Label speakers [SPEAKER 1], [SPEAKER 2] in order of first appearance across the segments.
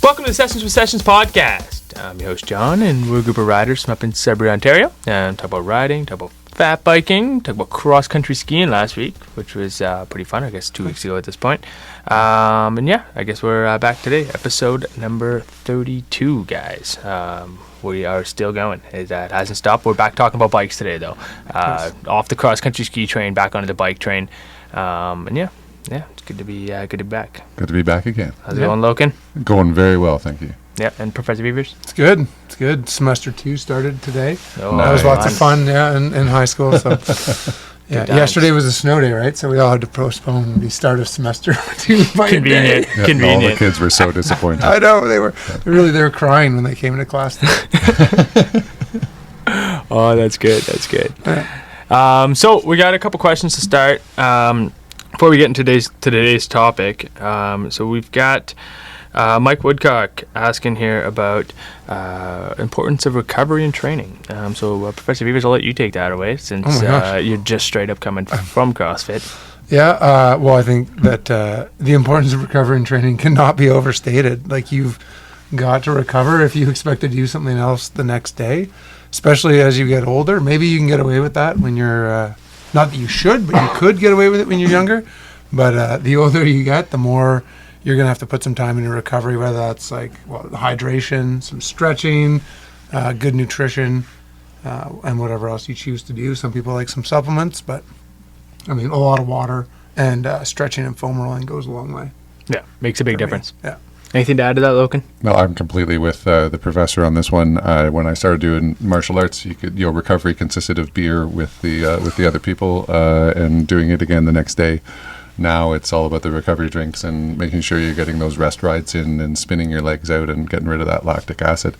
[SPEAKER 1] Welcome to the Sessions with Sessions podcast. I'm your host, John, and we're a group of riders from up in Sudbury, Ontario. And talk about riding, talk about fat biking, talk about cross-country skiing last week, which was pretty fun, I guess 2 weeks ago at this point. And yeah, I guess we're back today, episode number 32, guys. We are still going. It hasn't stopped. We're back talking about bikes today, though. Off the cross-country ski train, back onto the bike train. And yeah, it's good to be back.
[SPEAKER 2] Good to be back again.
[SPEAKER 1] How's it going, Loken?
[SPEAKER 2] Going very well, thank you.
[SPEAKER 1] Yeah, and Professor Beavers?
[SPEAKER 3] It's good. It's good. Semester 2 started today.
[SPEAKER 1] Oh,
[SPEAKER 3] that was lots of fun, in high school. So, yeah, yesterday was a snow day, right? So we all had to postpone the start of semester 2 by
[SPEAKER 1] Convenient.
[SPEAKER 3] a day.
[SPEAKER 2] Yeah,
[SPEAKER 1] Convenient.
[SPEAKER 2] all the kids were so disappointed.
[SPEAKER 3] I know they were crying when they came into class.
[SPEAKER 1] Oh, that's good. That's good.
[SPEAKER 3] Yeah.
[SPEAKER 1] So we got a couple questions to start. Before we get into today's topic, so we've got Mike Woodcock asking here about importance of recovery and training. So Professor Beavers, I'll let you take that away since you're just straight up coming from CrossFit.
[SPEAKER 3] Yeah, well, I think that the importance of recovery and training cannot be overstated. Like, you've got to recover if you expect to do something else the next day, especially as you get older. Maybe you can get away with that when you're, not that you should, but you could get away with it when you're younger. But the older you get, the more you're going to have to put some time into recovery, whether that's hydration, some stretching, good nutrition, and whatever else you choose to do. Some people like some supplements, but I mean, a lot of water and stretching and foam rolling goes a long way.
[SPEAKER 1] Yeah, makes a big difference.
[SPEAKER 3] Yeah.
[SPEAKER 1] Anything to add to that, Loken?
[SPEAKER 2] No, I'm completely with the professor on this one. When I started doing martial arts, recovery consisted of beer with the other people and doing it again the next day. Now it's all about the recovery drinks and making sure you're getting those rest rides in and spinning your legs out and getting rid of that lactic acid.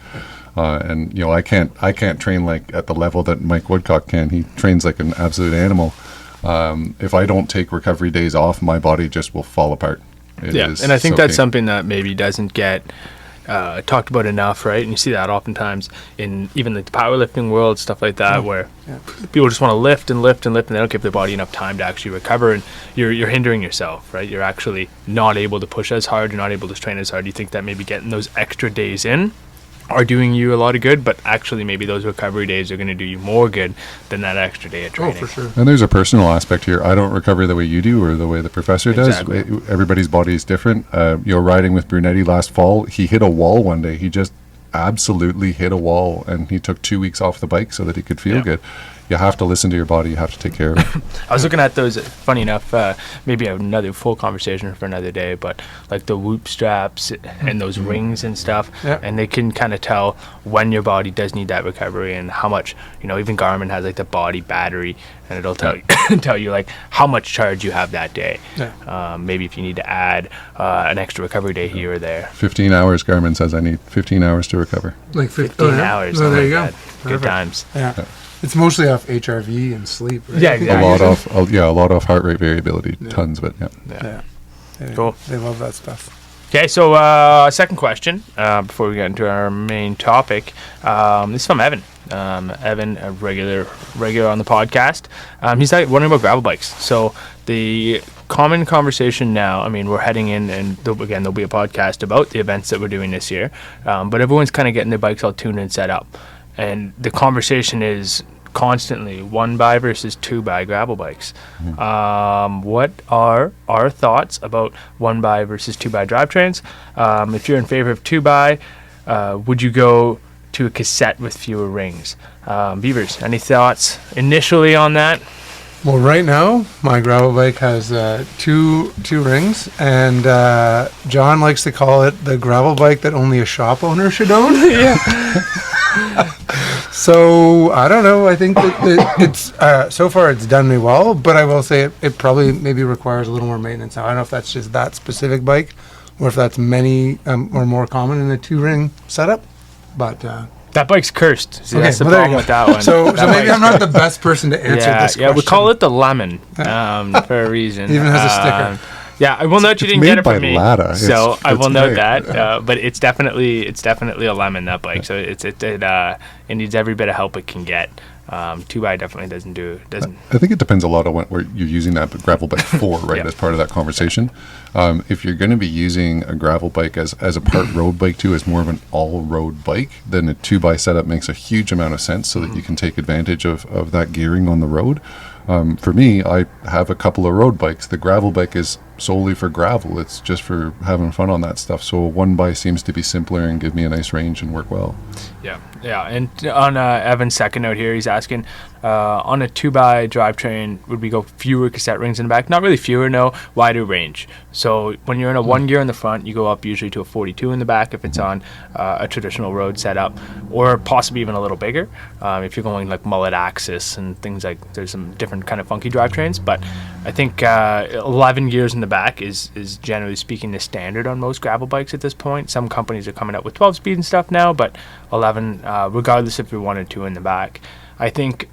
[SPEAKER 2] And I can't train like at the level that Mike Woodcock can. He trains like an absolute animal. If I don't take recovery days off, my body just will fall apart.
[SPEAKER 1] And I think that's something that maybe doesn't get talked about enough, right? And you see that oftentimes in even the powerlifting world, stuff like that, where people just want to lift and lift and lift, and they don't give their body enough time to actually recover, and you're hindering yourself, right? You're actually not able to push as hard, you're not able to train as hard. You think that maybe getting those extra days in are doing you a lot of good, but actually maybe those recovery days are going to do you more good than that extra day of training.
[SPEAKER 3] Oh, for sure.
[SPEAKER 2] And there's a personal aspect here. I don't recover the way you do or the way the professor does.
[SPEAKER 1] Exactly.
[SPEAKER 2] Everybody's body is different. Riding with Brunetti last fall, he hit a wall one day. He just absolutely hit a wall, and he took 2 weeks off the bike so that he could feel good. You have to listen to your body. You have to take care of it.
[SPEAKER 1] I was looking at those, funny enough, maybe another full conversation for another day, but like the Whoop straps and those rings and stuff, and they can kind of tell when your body does need that recovery and how much, even Garmin has like the body battery, and it'll tell you, tell you like how much charge you have that day. Maybe if you need to add an extra recovery day here or there.
[SPEAKER 2] 15 hours, Garmin says I need 15 hours to recover.
[SPEAKER 3] Like
[SPEAKER 1] 15 hours.
[SPEAKER 3] Oh, there you
[SPEAKER 1] like
[SPEAKER 3] go.
[SPEAKER 1] That. Good times.
[SPEAKER 3] Yeah. It's mostly off HRV and sleep, right?
[SPEAKER 1] Yeah, exactly.
[SPEAKER 2] A lot of heart rate variability, tons, but
[SPEAKER 3] Yeah.
[SPEAKER 1] Cool.
[SPEAKER 3] They love that stuff.
[SPEAKER 1] Okay, so second question before we get into our main topic. This is from Evan. Evan, a regular on the podcast. He's wondering about gravel bikes. So the common conversation now, I mean, we're heading in, and there'll be a podcast about the events that we're doing this year. But everyone's kind of getting their bikes all tuned and set up. And the conversation is constantly 1x versus 2x gravel bikes. What are our thoughts about 1x versus 2x drivetrains? If you're in favor of 2x, would you go to a cassette with fewer rings? Beavers, any thoughts initially on that?
[SPEAKER 3] Well, right now, my gravel bike has two rings, and John likes to call it the gravel bike that only a shop owner should own. So, I don't know. I think that it's so far it's done me well, but I will say it probably maybe requires a little more maintenance. Now, I don't know if that's just that specific bike or if that's many or more common in a 2-ring setup, but...
[SPEAKER 1] that bike's cursed. See, that's the
[SPEAKER 3] well,
[SPEAKER 1] problem with that one.
[SPEAKER 3] So maybe I'm not the best person to answer this question.
[SPEAKER 1] Yeah, we call it the lemon for a reason.
[SPEAKER 3] It even has a sticker.
[SPEAKER 1] Yeah, I will note you didn't get it from me,
[SPEAKER 2] Lada.
[SPEAKER 1] so I will note
[SPEAKER 2] great.
[SPEAKER 1] that. But it's definitely a lemon, that bike. So it needs every bit of help it can get. 2 by definitely doesn't.
[SPEAKER 2] I think it depends a lot on what you're using that gravel bike for, right?
[SPEAKER 1] Yeah.
[SPEAKER 2] As part of that conversation. If you're going to be using a gravel bike as a part road bike too, as more of an all-road bike, then a 2 by setup makes a huge amount of sense so that you can take advantage of that gearing on the road. For me, I have a couple of road bikes. The gravel bike is solely for gravel. It's just for having fun on that stuff. So a 1 by seems to be simpler and give me a nice range and work well.
[SPEAKER 1] Yeah. And on Evan's second note here, he's asking, on a 2 by drivetrain, would we go fewer cassette rings in the back? Not really fewer, no, wider range. So when you're in a 1 gear in the front, you go up usually to a 42 in the back if it's on a traditional road setup, or possibly even a little bigger if you're going like mullet axis and things like. There's some different kind of funky drivetrains, but I think 11 gears in the back is generally speaking the standard on most gravel bikes at this point. Some companies are coming up with 12 speed and stuff now, but 11 regardless if you're 1 or 2 in the back. I think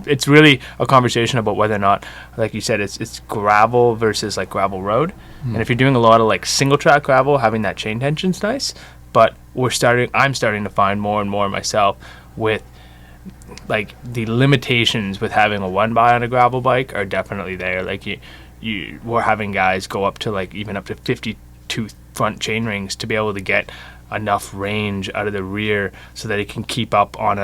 [SPEAKER 1] it's really a conversation about whether or not, like you said, it's gravel versus like gravel road. And if you're doing a lot of like single track gravel, having that chain tension's nice. But I'm starting to find more and more myself with like the limitations with having a 1 by on a gravel bike are definitely there. Like we're having guys go up to like even up to 52 front chain rings to be able to get enough range out of the rear so that it can keep up on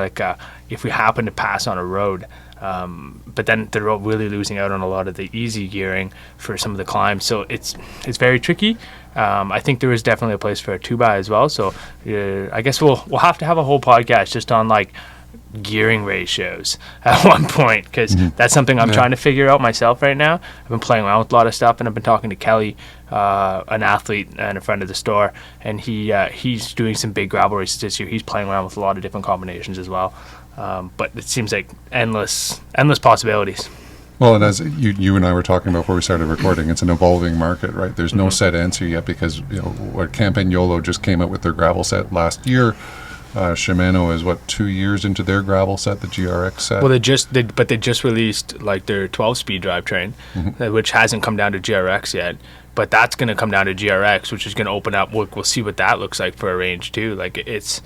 [SPEAKER 1] if we happen to pass on a road. But then they're really losing out on a lot of the easy gearing for some of the climbs. So it's very tricky. I think there is definitely a place for a 2 by as well. So I guess we'll have to have a whole podcast just on like gearing ratios at one point, because that's something I'm trying to figure out myself right now. I've been playing around with a lot of stuff, and I've been talking to Kelly, an athlete and a friend of the store, and he's doing some big gravel races this year. He's playing around with a lot of different combinations as well, but it seems like endless possibilities.
[SPEAKER 2] Well, and as you and I were talking about before we started recording, it's an evolving market, right? There's no set answer yet, because what Campagnolo just came out with their gravel set last year. Shimano is 2 years into their gravel set, the GRX set.
[SPEAKER 1] Well, they just released like their 12-speed drivetrain, which hasn't come down to GRX yet. But that's going to come down to GRX, which is going to open up. We'll see what that looks like for a range too. Like it's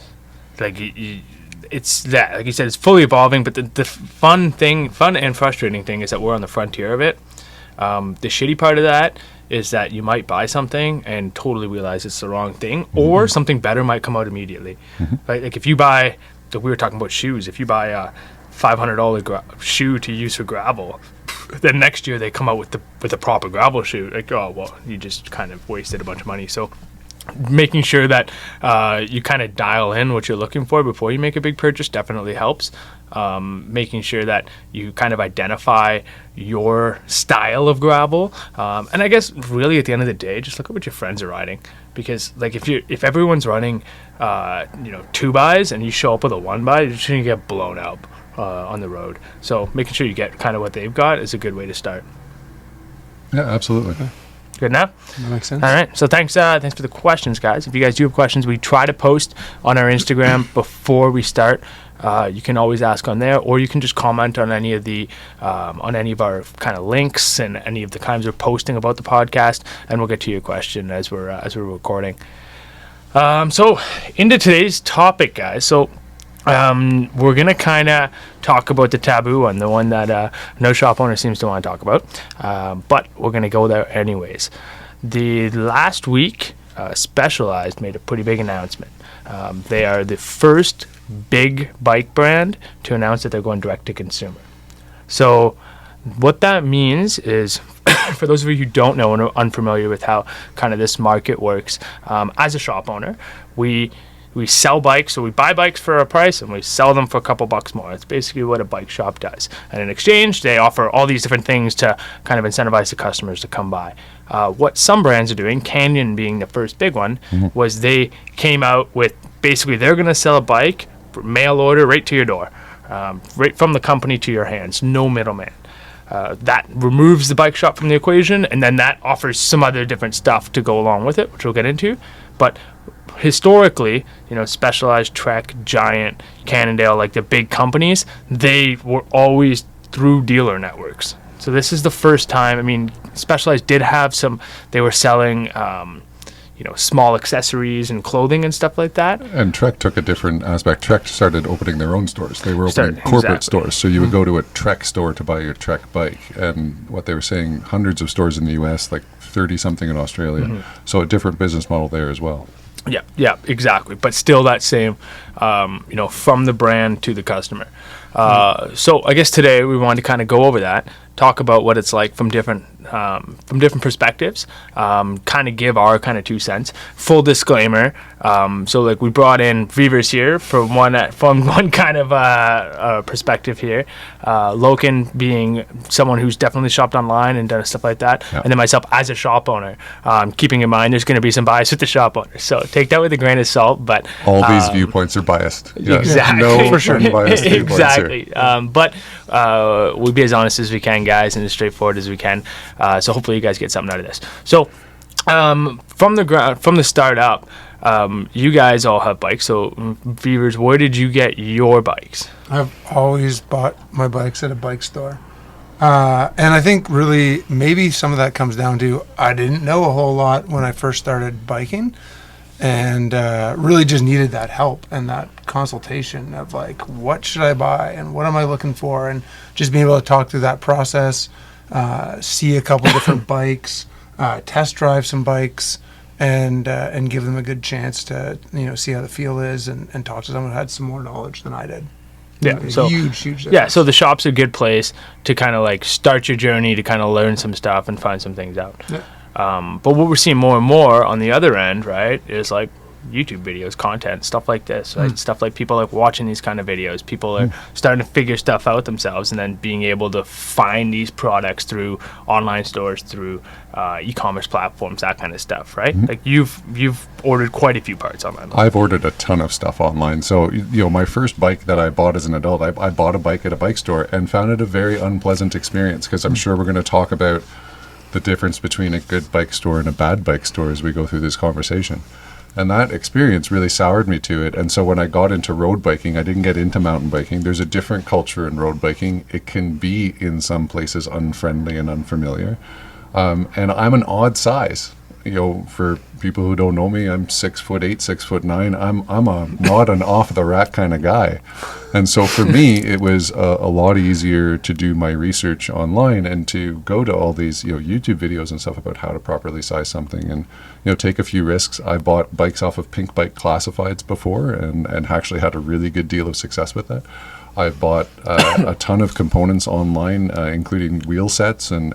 [SPEAKER 1] like it's that, like you said, it's fully evolving. But the fun and frustrating thing is that we're on the frontier of it. The shitty part of that is that you might buy something and totally realize it's the wrong thing, or something better might come out immediately. Right? Like if you buy, we were talking about shoes. If you buy a $500 shoe to use for gravel, then next year they come out with a proper gravel shoe. Like, oh well, you just kind of wasted a bunch of money. So making sure that you kind of dial in what you're looking for before you make a big purchase definitely helps. Making sure that you kind of identify your style of gravel, and I guess really at the end of the day, just look at what your friends are riding. Because like if everyone's running 2 bys and you show up with a 1 by, you're just gonna get blown up on the road. So making sure you get kind of what they've got is a good way to start.
[SPEAKER 2] Yeah, absolutely.
[SPEAKER 1] Good enough?
[SPEAKER 3] That makes sense.
[SPEAKER 1] All right. So thanks for the questions, guys. If you guys do have questions, we try to post on our Instagram before we start. You can always ask on there, or you can just comment on any of our kind of links and any of the times we're posting about the podcast, and we'll get to your question as we're recording. So into today's topic, guys. So we're gonna kind of talk about the taboo one, the one that no shop owner seems to want to talk about, but we're gonna go there anyways. The last week, Specialized made a pretty big announcement. They are the first big bike brand to announce that they're going direct to consumer. So what that means is, for those of you who don't know and are unfamiliar with how kind of this market works, as a shop owner, we sell bikes, so we buy bikes for a price and we sell them for a couple bucks more. It's basically what a bike shop does. And in exchange, they offer all these different things to kind of incentivize the customers to come by. What some brands are doing, Canyon being the first big one, was they came out with basically they're going to sell a bike, mail order right to your door, right from the company to your hands, no middleman. That removes the bike shop from the equation, and then that offers some other different stuff to go along with it, which we'll get into. But historically, Specialized, Trek, Giant, Cannondale, like the big companies, they were always through dealer networks. So this is the first time. I mean, Specialized did have some. They were selling, small accessories and clothing and stuff like that.
[SPEAKER 2] And Trek took a different aspect. Trek started opening their own stores. They were opening
[SPEAKER 1] Started-
[SPEAKER 2] corporate
[SPEAKER 1] exactly.
[SPEAKER 2] stores. So you would go to a Trek store to buy your Trek bike. And what they were saying, hundreds of stores in the US, like 30 something in Australia. So a different business model there as well.
[SPEAKER 1] Yeah, exactly. But still that same, from the brand to the customer. So I guess today we wanted to kind of go over that, talk about what it's like from different perspectives, kind of give our kind of 2 cents. Full disclaimer. So like we brought in Vivers here from one kind of perspective here. Loken being someone who's definitely shopped online and done stuff like that,
[SPEAKER 2] Yeah.
[SPEAKER 1] and then myself as a shop owner. Keeping in mind there's going to be some bias with the shop owner, so take that with a grain of salt. But
[SPEAKER 2] All these viewpoints are biased. Yeah.
[SPEAKER 1] Exactly.
[SPEAKER 2] No
[SPEAKER 3] For sure.
[SPEAKER 2] unbiased viewpoints here.
[SPEAKER 1] Exactly. But we'll be as honest as we can, guys, and as straightforward as we can. So hopefully you guys get something out of this. So from the start up, you guys all have bikes. So Vivers, where did you get your bikes?
[SPEAKER 3] I've always bought my bikes at a bike store. And I think really maybe some of that comes down to I didn't know a whole lot when I first started biking, and really just needed that help and that consultation of like, what should I buy and what am I looking for, and just being able to talk through that process, see a couple different bikes, test drive some bikes, and give them a good chance to see how the feel is, and talk to someone who had some more knowledge than I did.
[SPEAKER 1] Yeah, so
[SPEAKER 3] huge
[SPEAKER 1] yeah,
[SPEAKER 3] difference.
[SPEAKER 1] so the shop's a good place to kind of like start your journey to kind of learn some stuff and find some things out.
[SPEAKER 3] Yeah.
[SPEAKER 1] But what we're seeing more and more on the other end, right, is like YouTube videos, content, stuff like this, right? Stuff like people like watching these kind of videos. People are starting to figure stuff out themselves, and then being able to find these products through online stores, through e-commerce platforms, that kind of stuff, right? Like you've ordered quite a few parts online.
[SPEAKER 2] I've ordered a ton of stuff online. So, my first bike that I bought as an adult, I bought a bike at a bike store and found it a very unpleasant experience, because I'm sure we're going to talk about the difference between a good bike store and a bad bike store as we go through this conversation. And that experience really soured me to it. And so when I got into road biking, I didn't get into mountain biking. There's a different culture in road biking. It can be in some places unfriendly and unfamiliar. And I'm an odd size. For people who don't know me, I'm 6'8", 6'9". I'm a not an off the rack kind of guy, and so for me, it was a lot easier to do my research online and to go to all these YouTube videos and stuff about how to properly size something, and take a few risks. I bought bikes off of Pink Bike Classifieds before, and actually had a really good deal of success with that. I've bought a ton of components online, including wheel sets and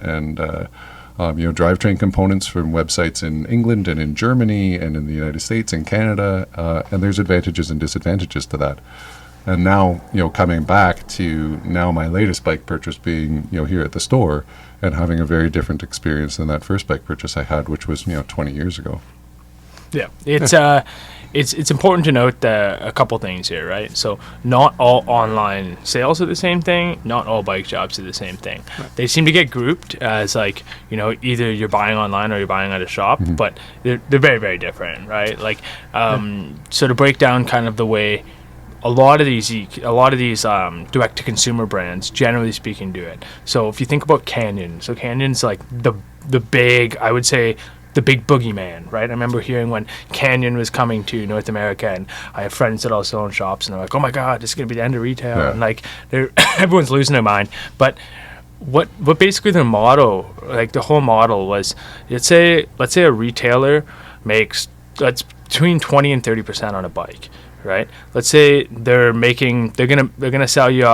[SPEAKER 2] drivetrain components from websites in England and in Germany and in the United States and Canada, and there's advantages and disadvantages to that. And now, coming back to now my latest bike purchase being, here at the store, and having a very different experience than that first bike purchase I had, which was, 20 years ago.
[SPEAKER 1] Yeah, it's important to note a couple things here, right? So not all online sales are the same thing. Not all bike shops are the same thing. Right. They seem to get grouped as like, either you're buying online or you're buying at a shop, but they're very, very different, right? Like, so to break down kind of the way a lot of these direct to consumer brands, generally speaking, do it. So if you think about Canyon, so Canyon's like the big, I would say, the big boogeyman, right? I remember hearing when Canyon was coming to North America, and I have friends that also own shops, and they're like, "Oh my God, this is gonna be the end of retail," and like, everyone's losing their mind. But what basically their model, like the whole model was, let's say a retailer makes between 20 and 30% on a bike, right? Let's say they're gonna sell you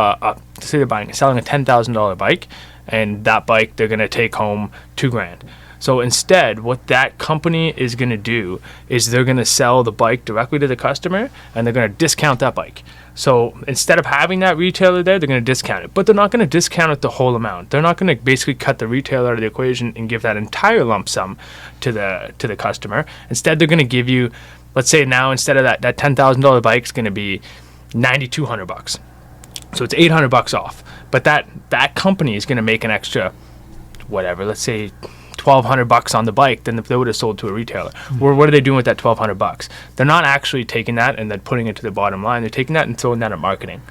[SPEAKER 1] say they're selling a $10,000 bike, and that bike they're gonna take home $2,000. So instead, what that company is going to do is they're going to sell the bike directly to the customer, and they're going to discount that bike. So instead of having that retailer there, they're going to discount it. But they're not going to discount it the whole amount. They're not going to basically cut the retailer out of the equation and give that entire lump sum to the customer. Instead, they're going to give you, let's say now instead of that $10,000 bike is going to be $9,200. So it's $800 off. But that company is going to make an extra, whatever, let's say $1,200 on the bike than if they would have sold to a retailer. What are they doing with that $1,200? They're not actually taking that and then putting it to the bottom line. They're taking that and throwing that at marketing.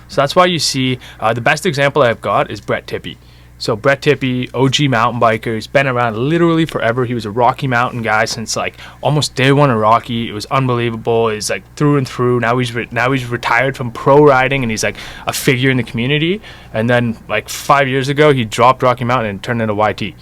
[SPEAKER 1] So that's why you see the best example I've got is Brett Tippie. So Brett Tippie, OG mountain biker, he's been around literally forever. He was a Rocky Mountain guy since like almost day one of Rocky. It was unbelievable. He's like through and through. Now he's retired from pro riding, and he's like a figure in the community. And then like 5 years ago, he dropped Rocky Mountain and turned into YT. And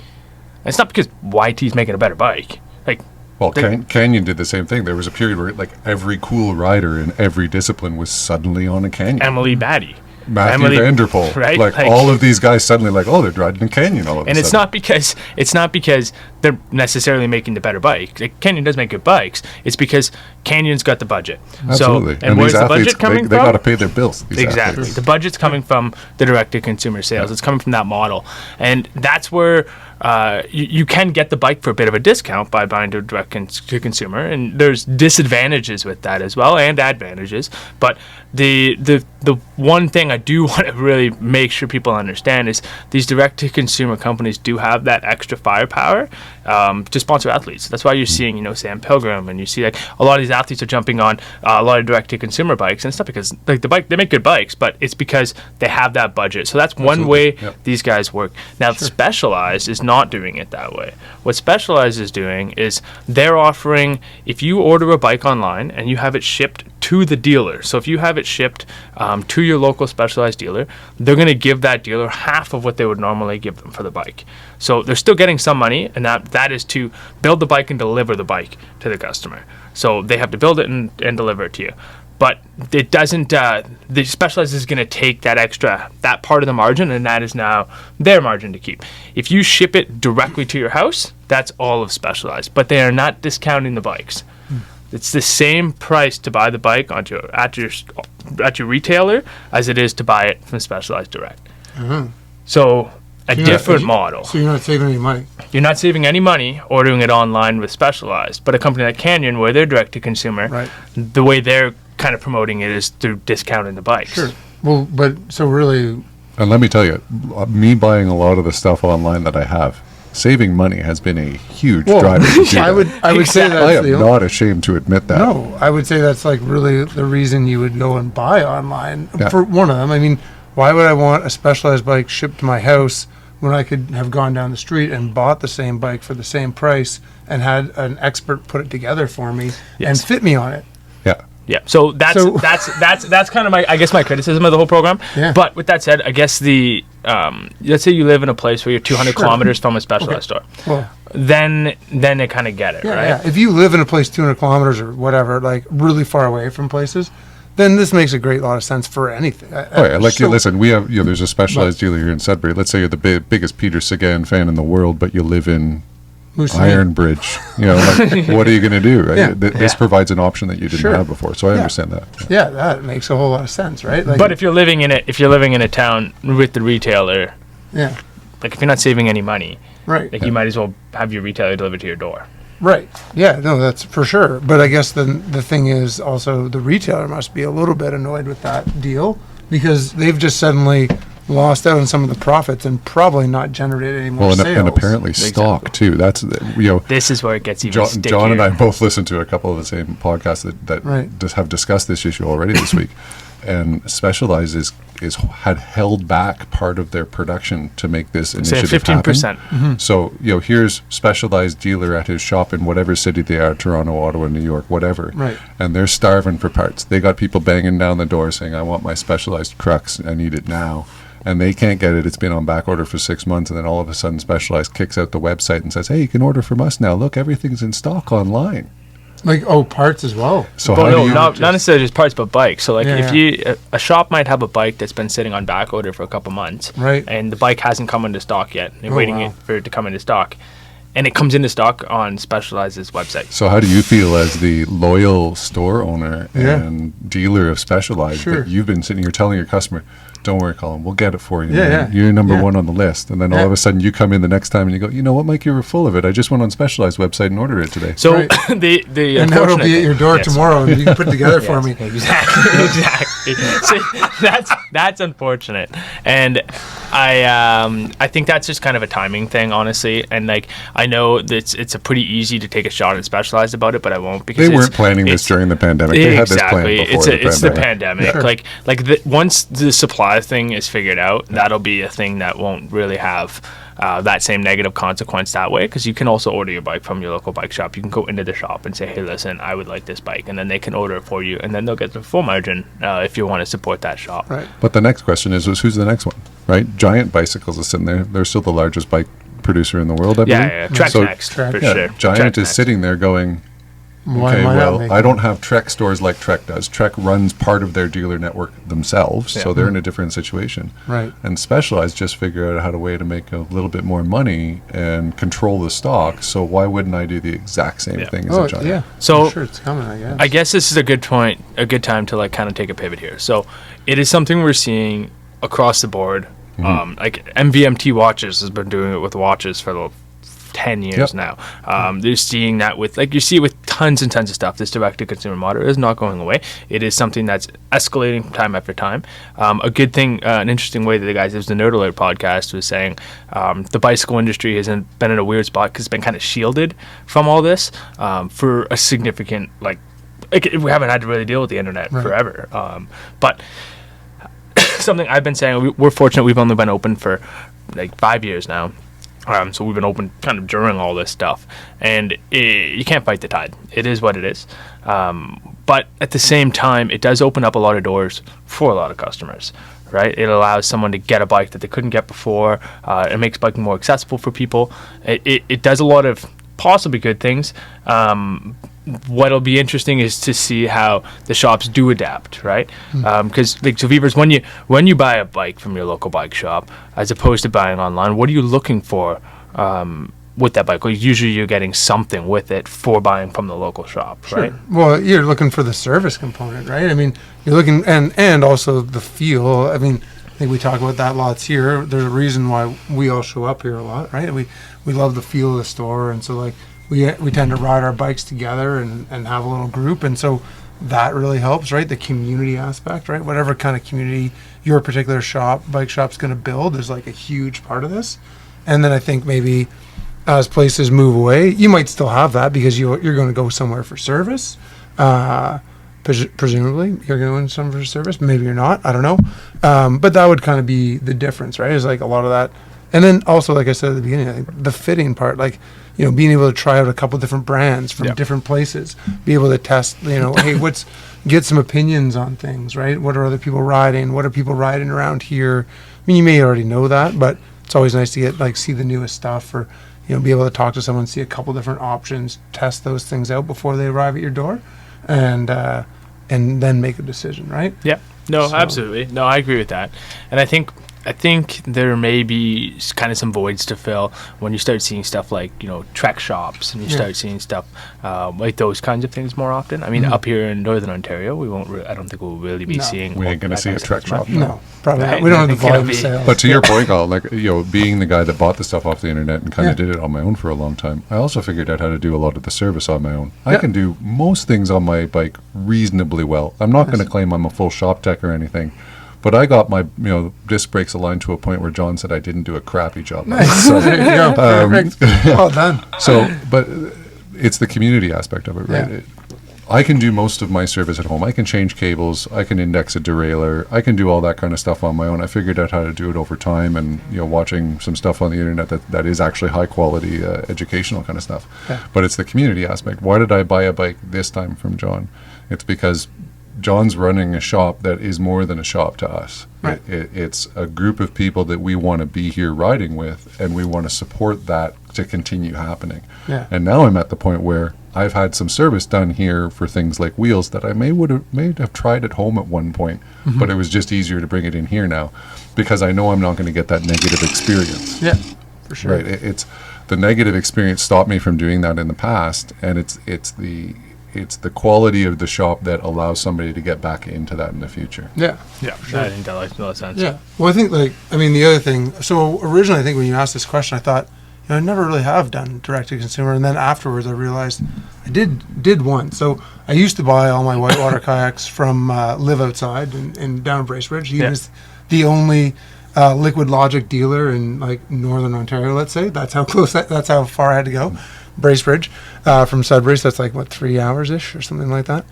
[SPEAKER 1] it's not because YT's making a better bike. Like,
[SPEAKER 2] well, Canyon did the same thing. There was a period where like every cool rider in every discipline was suddenly on a Canyon.
[SPEAKER 1] Emily Batty.
[SPEAKER 2] Matthew Vanderpool,
[SPEAKER 1] right?
[SPEAKER 2] Like all of these guys suddenly like, oh, they're riding a Canyon all of a sudden.
[SPEAKER 1] And it's not because they're necessarily making the better bike. Like, Canyon does make good bikes. It's because Canyon's got the budget.
[SPEAKER 2] Absolutely.
[SPEAKER 1] So, and where's the budget coming
[SPEAKER 2] they
[SPEAKER 1] from?
[SPEAKER 2] got to pay their bills.
[SPEAKER 1] Exactly.
[SPEAKER 2] Athletes.
[SPEAKER 1] The budget's coming from the direct-to-consumer sales. It's coming from that model. And that's where you can get the bike for a bit of a discount by buying to direct-to-consumer. And there's disadvantages with that as well, and advantages. But the one thing I do want to really make sure people understand is these direct-to-consumer companies do have that extra firepower to sponsor athletes. That's why you're seeing, Sam Pilgrim, and you see like a lot of these athletes are jumping on a lot of direct-to-consumer bikes, and it's not because like they make good bikes, but it's because they have that budget. So that's one way these guys work. Now, Specialized is not doing it that way. What Specialized is doing is they're offering, if you order a bike online and you have it shipped to the dealer, so if you have it shipped to your local Specialized dealer, they're going to give that dealer half of what they would normally give them for the bike. So they're still getting some money, and that is to build the bike and deliver the bike to the customer. So they have to build it and deliver it to you. But it doesn't, the Specialized is going to take that part of the margin, and that is now their margin to keep. If you ship it directly to your house, that's all of Specialized, but they are not discounting the bikes. It's the same price to buy the bike at your retailer as it is to buy it from Specialized Direct. So different model.
[SPEAKER 3] So you're not saving any money.
[SPEAKER 1] You're not saving any money ordering it online with Specialized, but a company like Canyon, where they're direct to consumer,
[SPEAKER 3] Right.
[SPEAKER 1] the way they're kind of promoting it is through discounting the bikes.
[SPEAKER 3] Sure. Well, but so really,
[SPEAKER 2] And let me tell you, me buying a lot of the stuff online that I have, saving money has been a huge driver. To do
[SPEAKER 3] I would say that's
[SPEAKER 2] I am
[SPEAKER 3] the
[SPEAKER 2] not ashamed to admit that.
[SPEAKER 3] No, I would say that's like really the reason you would go and buy online
[SPEAKER 2] Yeah.
[SPEAKER 3] for one of them. I mean, why would I want a Specialized bike shipped to my house when I could have gone down the street and bought the same bike for the same price and had an expert put it together for me and fit me on it?
[SPEAKER 2] Yeah.
[SPEAKER 1] Yeah, so that's kind of my criticism of the whole program.
[SPEAKER 3] Yeah.
[SPEAKER 1] But with that said, I guess let's say you live in a place where you're 200 kilometers from a Specialized store,
[SPEAKER 3] Well,
[SPEAKER 1] then they kind of get it,
[SPEAKER 3] yeah,
[SPEAKER 1] right?
[SPEAKER 3] yeah. If you live in a place 200 kilometers or whatever, like really far away from places, then this makes a great lot of sense for anything.
[SPEAKER 2] Oh yeah, like listen, we have there's a Specialized dealer here in Sudbury. Let's say you're the biggest Peter Sagan fan in the world, but you live in Iron Bridge. Like, what are you going to do? Right?
[SPEAKER 3] Yeah.
[SPEAKER 2] This provides an option that you didn't have before. So I understand that.
[SPEAKER 3] Yeah, that makes a whole lot of sense, right? Like,
[SPEAKER 1] But if you're living in a town with the retailer,
[SPEAKER 3] yeah,
[SPEAKER 1] like if you're not saving any money,
[SPEAKER 3] right.
[SPEAKER 1] like you might as well have your retailer deliver to your door.
[SPEAKER 3] Right. Yeah, no, that's for sure. But I guess the thing is also the retailer must be a little bit annoyed with that deal because they've just suddenly lost out on some of the profits and probably not generated any more sales.
[SPEAKER 2] And apparently stock too. That's
[SPEAKER 1] This is where it gets even stickier.
[SPEAKER 2] John and I both listened to a couple of the same podcasts that just have discussed this issue already this week. And Specialized had held back part of their production to make this initiative
[SPEAKER 1] 15%.
[SPEAKER 2] happen. So here's Specialized dealer at his shop in whatever city they are, Toronto, Ottawa, New York, whatever.
[SPEAKER 3] Right.
[SPEAKER 2] And they're starving for parts. They got people banging down the door saying, "I want my Specialized Crux. I need it now." And they can't get it. It's been on back order for 6 months, and then all of a sudden, Specialized kicks out the website and says, "Hey, you can order from us now. Look, everything's in stock online."
[SPEAKER 3] Like parts as well.
[SPEAKER 2] So
[SPEAKER 1] But
[SPEAKER 2] how do you
[SPEAKER 1] not necessarily just parts, but bikes. So like
[SPEAKER 3] Yeah,
[SPEAKER 1] a shop might have a bike that's been sitting on back order for a couple months,
[SPEAKER 3] Right.
[SPEAKER 1] and the bike hasn't come into stock yet. They're
[SPEAKER 3] Oh,
[SPEAKER 1] waiting
[SPEAKER 3] wow.
[SPEAKER 1] for it to come into stock, and it comes into stock on Specialized's website.
[SPEAKER 2] So how do you feel as the loyal store owner
[SPEAKER 3] Yeah.
[SPEAKER 2] and dealer of Specialized
[SPEAKER 3] Sure.
[SPEAKER 2] that you've been sitting here telling your customer, "Don't worry, Colin, we'll get it for you.
[SPEAKER 3] Yeah,
[SPEAKER 2] man.
[SPEAKER 3] yeah.
[SPEAKER 2] You're number
[SPEAKER 3] Yeah.
[SPEAKER 2] one on the list." And then all
[SPEAKER 3] Yeah.
[SPEAKER 2] of a sudden you come in the next time and you go, "You know what, Mike, you were full of it. I just went on Specialized website and ordered it today."
[SPEAKER 1] So
[SPEAKER 3] Right.
[SPEAKER 1] the
[SPEAKER 3] And now it'll
[SPEAKER 1] unfortunate
[SPEAKER 3] be at
[SPEAKER 1] thing-
[SPEAKER 3] your door
[SPEAKER 1] Yes.
[SPEAKER 3] tomorrow and you can put it together for me.
[SPEAKER 1] Exactly. So that's unfortunate, and I think that's just kind of a timing thing, honestly. And like I know that it's a pretty easy to take a shot at Specialized about it, but I won't because
[SPEAKER 2] They weren't planning this during the pandemic. They had this plan
[SPEAKER 1] exactly.
[SPEAKER 2] before
[SPEAKER 1] It's the pandemic.
[SPEAKER 3] Sure.
[SPEAKER 1] Like once the supply supply thing is figured out, that'll be a thing that won't really have that same negative consequence that way, because you can also order your bike from your local bike shop. You can go into the shop and say, hey, listen, I would like this bike, and then they can order it for you, and then they'll get the full margin if you want to support that shop.
[SPEAKER 3] Right.
[SPEAKER 2] But the next question is who's the next one, right? Giant Bicycles is sitting there. They're still the largest bike producer in the world, I believe.
[SPEAKER 1] Yeah. Trek's
[SPEAKER 2] So-
[SPEAKER 1] next,
[SPEAKER 3] Trek.
[SPEAKER 1] for
[SPEAKER 2] Yeah,
[SPEAKER 1] sure.
[SPEAKER 2] Giant
[SPEAKER 1] Trek's
[SPEAKER 2] is
[SPEAKER 1] next.
[SPEAKER 2] sitting there going,
[SPEAKER 3] Why
[SPEAKER 2] okay,
[SPEAKER 3] am I not
[SPEAKER 2] well,
[SPEAKER 3] making
[SPEAKER 2] I don't have Trek stores like Trek does. Trek runs part of their dealer network themselves, so
[SPEAKER 1] Yeah.
[SPEAKER 2] they're in a different situation.
[SPEAKER 3] Right.
[SPEAKER 2] And Specialized just figured out how to way to make a little bit more money and control the stock. So why wouldn't I do the exact same
[SPEAKER 1] Yeah.
[SPEAKER 2] thing as
[SPEAKER 3] Oh,
[SPEAKER 2] a Giant?
[SPEAKER 3] yeah.
[SPEAKER 1] So-
[SPEAKER 3] I'm sure it's coming, I guess.
[SPEAKER 1] I guess this is a good time to like kind of take a pivot here. So it is something we're seeing across the board. Like MVMT Watches has been doing it with watches for the 10 years
[SPEAKER 2] Yep.
[SPEAKER 1] now. They're seeing that with, like, you see it with tons and tons of stuff. This direct-to-consumer model is not going away. It is something that's escalating time after time. A good thing, an interesting way that the guys, it was the Nerd Alert podcast, was saying the bicycle industry has been in a weird spot because it's been kind of shielded from all this for a significant, like we haven't had to really deal with the internet
[SPEAKER 3] Right.
[SPEAKER 1] forever. But something I've been saying, we're fortunate we've only been open for like 5 years now. So we've been open kind of during all this stuff, and you can't fight the tide. It is what it is. But at the same time, it does open up a lot of doors for a lot of customers, right? It allows someone to get a bike that they couldn't get before. It makes biking more accessible for people. It does a lot of possibly good things. What'll be interesting is to see how the shops do adapt, right? Because like, so Beavers, when you buy a bike from your local bike shop, as opposed to buying online, what are you looking for with that bike? Well, usually you're getting something with it for buying from the local shop, right?
[SPEAKER 3] Sure. Well, you're looking for the service component, right? I mean, you're looking, and also the feel. I mean, I think we talk about that lots here. There's a reason why we all show up here a lot, right? We love the feel of the store, and so like we tend to ride our bikes together and have a little group, and so that really helps, right? The community aspect, right? Whatever kind of community your particular bike shop's going to build is like a huge part of this. And then I think maybe as places move away, you might still have that because you're going to go somewhere for service. Presumably, you're going somewhere for service. Maybe you're not. I don't know. But that would kind of be the difference, right? Is like a lot of that. And then also, like I said at the beginning, I think the fitting part, like, you know, being able to try out a couple different brands from
[SPEAKER 1] Yep.
[SPEAKER 3] different places, be able to test, you know, hey, get some opinions on things, right? What are other people riding? What are people riding around here? I mean, you may already know that, but it's always nice to get, like, see the newest stuff, or, you know, be able to talk to someone, see a couple different options, test those things out before they arrive at your door, and then make a decision, right?
[SPEAKER 1] Yeah. No,
[SPEAKER 3] So-
[SPEAKER 1] absolutely. No, I agree with that. And I think there may be kind of some voids to fill when you start seeing stuff like, you know, Trek shops, and you
[SPEAKER 3] Yeah.
[SPEAKER 1] start seing stuff like those kinds of things more often. I mean, up here in Northern Ontario, we won't. I don't think we'll really be
[SPEAKER 3] No.
[SPEAKER 1] seeing.
[SPEAKER 2] We ain't gonna
[SPEAKER 1] that
[SPEAKER 2] see
[SPEAKER 1] kind
[SPEAKER 2] a
[SPEAKER 1] of
[SPEAKER 2] Trek
[SPEAKER 1] stuff
[SPEAKER 2] shop.
[SPEAKER 1] much.
[SPEAKER 3] No, probably
[SPEAKER 1] Right.
[SPEAKER 3] not. We don't have the
[SPEAKER 1] I think it'll
[SPEAKER 3] volume
[SPEAKER 1] be-
[SPEAKER 3] sales.
[SPEAKER 2] But to your point, Colin, like, you know, being the guy that bought the stuff off the internet and kind
[SPEAKER 3] Yeah.
[SPEAKER 2] of did it on my own for a long time, I also figured out how to do a lot of the service on my own. I
[SPEAKER 3] Yeah.
[SPEAKER 2] can do most things on my bike reasonably well. I'm not going to
[SPEAKER 3] Nice.
[SPEAKER 2] claim I'm a full shop tech or anything, but I got my, you know, disc brakes aligned to a point where John said I didn't do a crappy job.
[SPEAKER 3] Nice.
[SPEAKER 2] So,
[SPEAKER 3] There you go. Perfect. Well done.
[SPEAKER 2] but it's the community aspect of it, right?
[SPEAKER 3] Yeah.
[SPEAKER 2] I can do most of my service at home. I can change cables. I can index a derailleur. I can do all that kind of stuff on my own. I figured out how to do it over time, and, you know, watching some stuff on the internet that is actually high quality educational kind of stuff.
[SPEAKER 3] Yeah.
[SPEAKER 2] But it's the community aspect. Why did I buy a bike this time from John? It's because John's running a shop that is more than a shop to us.
[SPEAKER 3] Right.
[SPEAKER 2] It's a group of people that we want to be here riding with, and we want to support that to continue happening.
[SPEAKER 3] Yeah.
[SPEAKER 2] And now I'm at the point where I've had some service done here for things like wheels that I may have tried at home at one point, but it was just easier to bring it in here now because I know I'm not going to get that negative experience.
[SPEAKER 3] Yeah, for sure.
[SPEAKER 2] Right? It's the negative experience stopped me from doing that in the past, and it's the quality of the shop that allows somebody to get back into that in the future.
[SPEAKER 3] Yeah.
[SPEAKER 1] Yeah, I think that makes a lot of sense.
[SPEAKER 3] Yeah. Well, I think, like, I mean, the other thing, so originally I think when you asked this question, I thought, you know, I never really have done direct to consumer. And then afterwards I realized I did one. So I used to buy all my whitewater kayaks from Live Outside in down Bracebridge. He
[SPEAKER 1] Yeah.
[SPEAKER 3] was the only Liquid Logic dealer in, like, Northern Ontario, let's say. That's how close, that's how far I had to go. Bracebridge from Sudbury. So that's like, what, 3 hours-ish or something like that.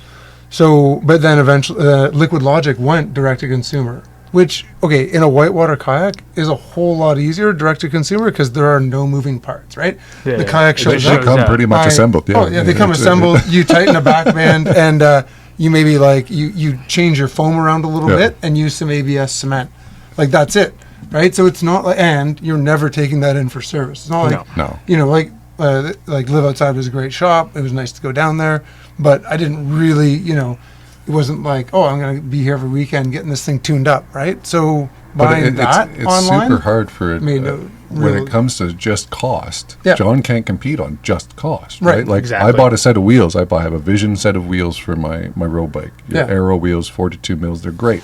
[SPEAKER 3] So, but then eventually Liquid Logic went direct to consumer. which, okay, in a whitewater kayak is a whole lot easier direct to consumer because there are no moving parts, right?
[SPEAKER 1] Yeah,
[SPEAKER 3] the kayak
[SPEAKER 1] it
[SPEAKER 3] shows
[SPEAKER 2] They
[SPEAKER 3] up.
[SPEAKER 2] come pretty much assembled. Yeah.
[SPEAKER 3] Oh, yeah, they come
[SPEAKER 2] It's-
[SPEAKER 3] assembled. You tighten a back band and you maybe like, you change your foam around a little
[SPEAKER 2] Yeah.
[SPEAKER 3] bit and use some ABS cement. Like that's it, right? So it's not like, and you're never taking that in for service. It's not like,
[SPEAKER 2] No.
[SPEAKER 3] you know, like Live Outside was a great shop. It was nice to go down there, but I didn't really, you know, it wasn't like, oh, I'm going to be here every weekend getting this thing tuned up, right? So
[SPEAKER 2] But
[SPEAKER 3] buying that
[SPEAKER 2] it's
[SPEAKER 3] online,
[SPEAKER 2] super hard for it
[SPEAKER 3] made
[SPEAKER 2] when
[SPEAKER 3] real-
[SPEAKER 2] it comes to just cost.
[SPEAKER 3] Yeah.
[SPEAKER 2] John can't compete on just cost,
[SPEAKER 3] Right,
[SPEAKER 2] right? Like
[SPEAKER 1] exactly.
[SPEAKER 2] I bought a set of wheels. I have a Vision set of wheels for my road bike. Your
[SPEAKER 3] Yeah.
[SPEAKER 2] Aero wheels, 42 mils. They're great.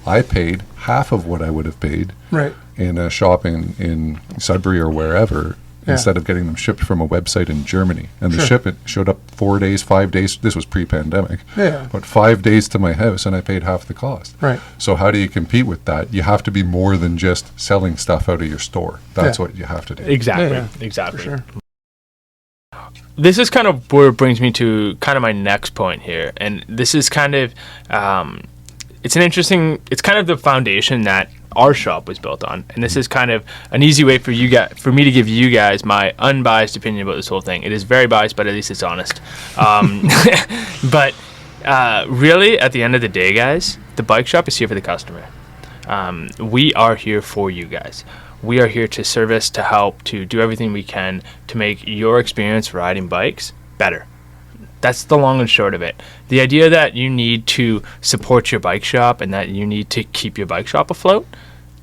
[SPEAKER 2] I paid half of what I would have paid
[SPEAKER 3] right?
[SPEAKER 2] in a shop in Sudbury or wherever.
[SPEAKER 3] Yeah.
[SPEAKER 2] Instead of getting them shipped from a website in Germany. And the
[SPEAKER 3] Sure.
[SPEAKER 2] shipment showed up 4 days, 5 days. This was pre-pandemic.
[SPEAKER 3] Yeah.
[SPEAKER 2] But 5 days to my house and I paid half the cost.
[SPEAKER 3] Right.
[SPEAKER 2] So how do you compete with that? You have to be more than just selling stuff out of your store. That's
[SPEAKER 3] Yeah.
[SPEAKER 2] what you have to do.
[SPEAKER 1] Exactly.
[SPEAKER 3] Yeah,
[SPEAKER 1] Exactly.
[SPEAKER 3] For sure.
[SPEAKER 1] This is kind of where it brings me to kind of my next point here, and this is kind of it's it's kind of the foundation that our shop was built on, and this is kind of an easy way for me to give you guys my unbiased opinion about this whole thing. It is very biased, but at least it's honest. But really, at the end of the day, guys, the bike shop is here for the customer. We are here for you guys. We are here to service, to help, to do everything we can to make your experience riding bikes better. That's the long and short of it. The idea that you need to support your bike shop and that you need to keep your bike shop afloat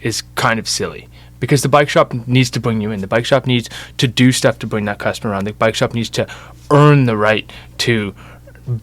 [SPEAKER 1] is kind of silly, because the bike shop needs to bring you in. The bike shop needs to do stuff to bring that customer around. The bike shop needs to earn the right to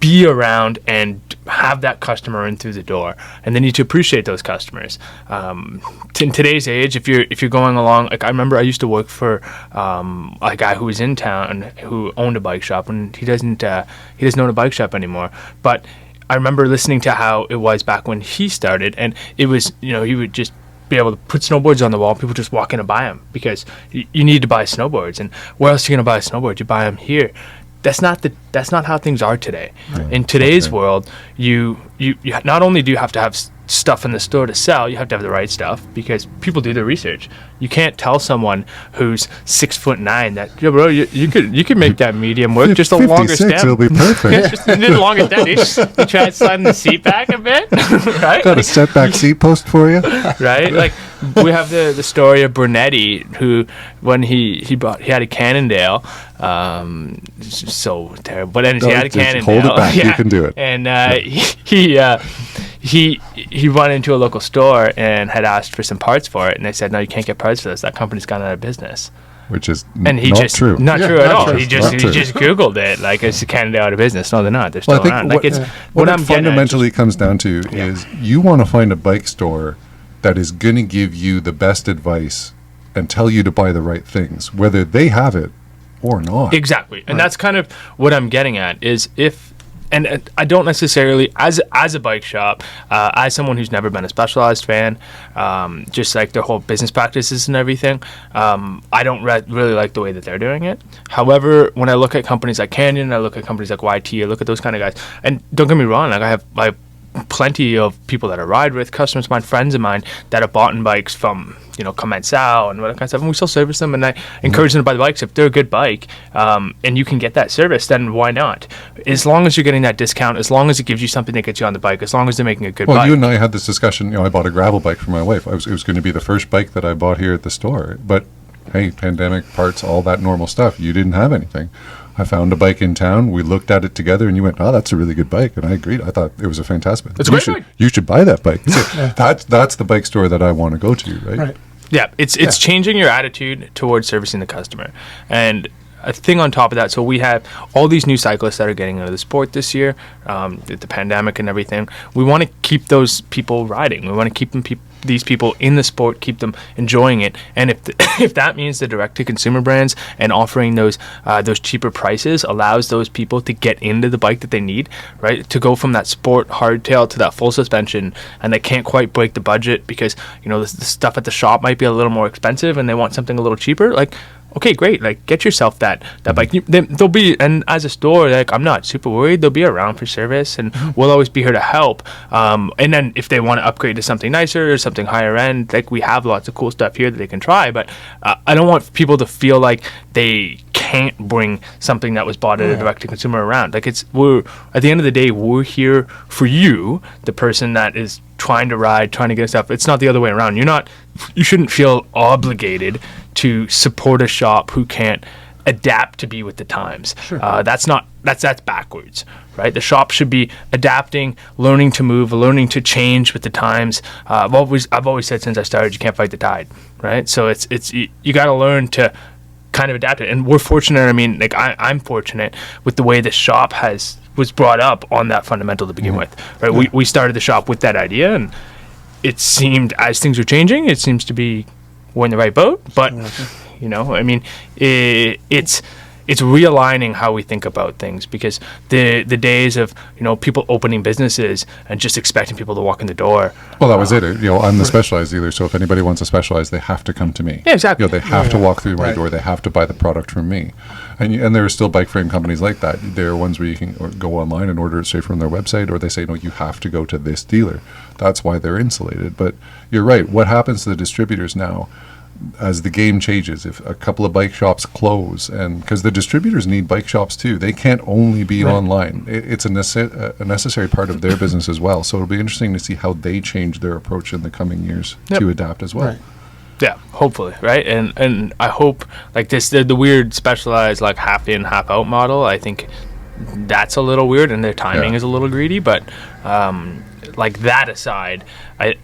[SPEAKER 1] be around and have that customer in through the door, and they need to appreciate those customers. In today's age, if you're going along, like I remember I used to work for a guy who was in town who owned a bike shop, and he doesn't own a bike shop anymore. But I remember listening to how it was back when he started, and it was, you know, he would just be able to put snowboards on the wall. People just walk in and buy them because you need to buy snowboards, and where else are you gonna buy a snowboard? You buy them here. That's not how things are today. In today's world, you not only do you have to have stuff in the store to sell, you have to have the right stuff, because people do their research. You can't tell someone who's 6'9" that, yeah, bro, you could make that medium work, just a longer
[SPEAKER 2] 56,
[SPEAKER 1] stem.
[SPEAKER 2] it'll be perfect.
[SPEAKER 1] Just a little longer stem. You try sliding the seat back a bit, right?
[SPEAKER 2] Got a setback seat post for you.
[SPEAKER 1] Right? Like we have the story of Brunetti, who when he had a Cannondale, so terrible. But anyways, he had a
[SPEAKER 2] Just
[SPEAKER 1] Cannondale.
[SPEAKER 2] hold it back. You can do it.
[SPEAKER 1] And he went into a local store and had asked for some parts for it, and they said, no, you can't get parts for this. That company's gone out of business.
[SPEAKER 2] Which is
[SPEAKER 1] And he
[SPEAKER 2] not
[SPEAKER 1] just
[SPEAKER 2] true.
[SPEAKER 1] not
[SPEAKER 3] Yeah,
[SPEAKER 1] true at
[SPEAKER 3] not
[SPEAKER 1] all.
[SPEAKER 3] true.
[SPEAKER 1] He just
[SPEAKER 2] Not true.
[SPEAKER 1] Googled it, like, is Canada out of business? No, they're not. They're still
[SPEAKER 2] Well, I think
[SPEAKER 1] around.
[SPEAKER 2] what,
[SPEAKER 1] Like it's
[SPEAKER 2] what
[SPEAKER 1] what
[SPEAKER 2] it
[SPEAKER 1] I'm getting at.
[SPEAKER 2] fundamentally comes down to is you want to find a bike store that is going to give you the best advice and tell you to buy the right things, whether they have it or not.
[SPEAKER 1] Exactly, and that's kind of what I'm getting at. Is if, and I don't necessarily, as a bike shop, as someone who's never been a Specialized fan, just like their whole business practices and everything, I don't really like the way that they're doing it. However, when I look at companies like Canyon, I look at companies like YT, I look at those kind of guys, and don't get me wrong, like I have plenty of people that I ride with, customers of mine, friends of mine, that have bought bikes from, you know, Commensal and all that kind of stuff, and we still service them, and I encourage them to buy the bikes if they're a good bike, and you can get that service, then why not? As long as you're getting that discount, as long as it gives you something that gets you on the bike, as long as they're making a good
[SPEAKER 2] Well,
[SPEAKER 1] bike.
[SPEAKER 2] you and I had this discussion. You know, I bought a gravel bike for my wife. It was going to be the first bike that I bought here at the store. But hey, pandemic parts, all that normal stuff. You didn't have anything. I found a bike in town. We looked at it together, and you went, "Oh, that's a really good bike." And I agreed. I thought it was a fantastic bike.
[SPEAKER 1] It's a great bike.
[SPEAKER 2] You should buy that bike. So that's the bike store that I want to go to, right?
[SPEAKER 3] Right.
[SPEAKER 1] Yeah, it's changing your attitude towards servicing the customer. And a thing on top of that, so we have all these new cyclists that are getting into the sport this year, with the pandemic and everything. We want to keep those people riding. We want to keep these people in the sport, keep them enjoying it. And if that means the direct-to-consumer brands and offering those cheaper prices allows those people to get into the bike that they need, right? To go from that sport hardtail to that full suspension, and they can't quite break the budget because, you know, the stuff at the shop might be a little more expensive and they want something a little cheaper. Like, okay, great. Like, get yourself that bike. They'll be, and as a store, like, I'm not super worried. They'll be around for service, and we'll always be here to help. And then if they want to upgrade to something nicer or something higher end, like, we have lots of cool stuff here that they can try. But I don't want people to feel like they can't bring something that was bought at a direct to consumer around. Like, we're at the end of the day, we're here for you, the person that is trying to ride, trying to get stuff. It's not the other way around. You shouldn't feel obligated to support a shop who can't adapt to be with the times.
[SPEAKER 3] Sure.
[SPEAKER 1] That's backwards, right? The shop should be adapting, learning to move, learning to change with the times. I've always said since I started, you can't fight the tide, right? So you got to learn to kind of adapt it. And we're fortunate. I mean, like, I'm fortunate with the way the shop was brought up on that fundamental to begin with, right? We started the shop with that idea, and it seemed, as things are changing, it seems to be we're in the right boat. But I mean, it's realigning how we think about things, because the days of people opening businesses and just expecting people to walk in the door.
[SPEAKER 2] Well, that was it. I'm the specialized dealer, so if anybody wants a specialized, they have to come to me.
[SPEAKER 1] Yeah, exactly.
[SPEAKER 2] They have to walk through my door. They have to buy the product from me. And there are still bike frame companies like that. There are ones where you can go online and order it straight from their website, or they say, no, you have to go to this dealer. That's why they're insulated. But you're right. What happens to the distributors now as the game changes? If a couple of bike shops close, and because the distributors need bike shops too, they can't only be online. It's a necessary part of their business as well. So it'll be interesting to see how they change their approach in the coming years to adapt as well.
[SPEAKER 3] Right.
[SPEAKER 1] Yeah, hopefully, right? And I hope, like, the weird specialized, like, half in, half out model, I think that's a little weird, and their timing is a little greedy. But like, that aside, I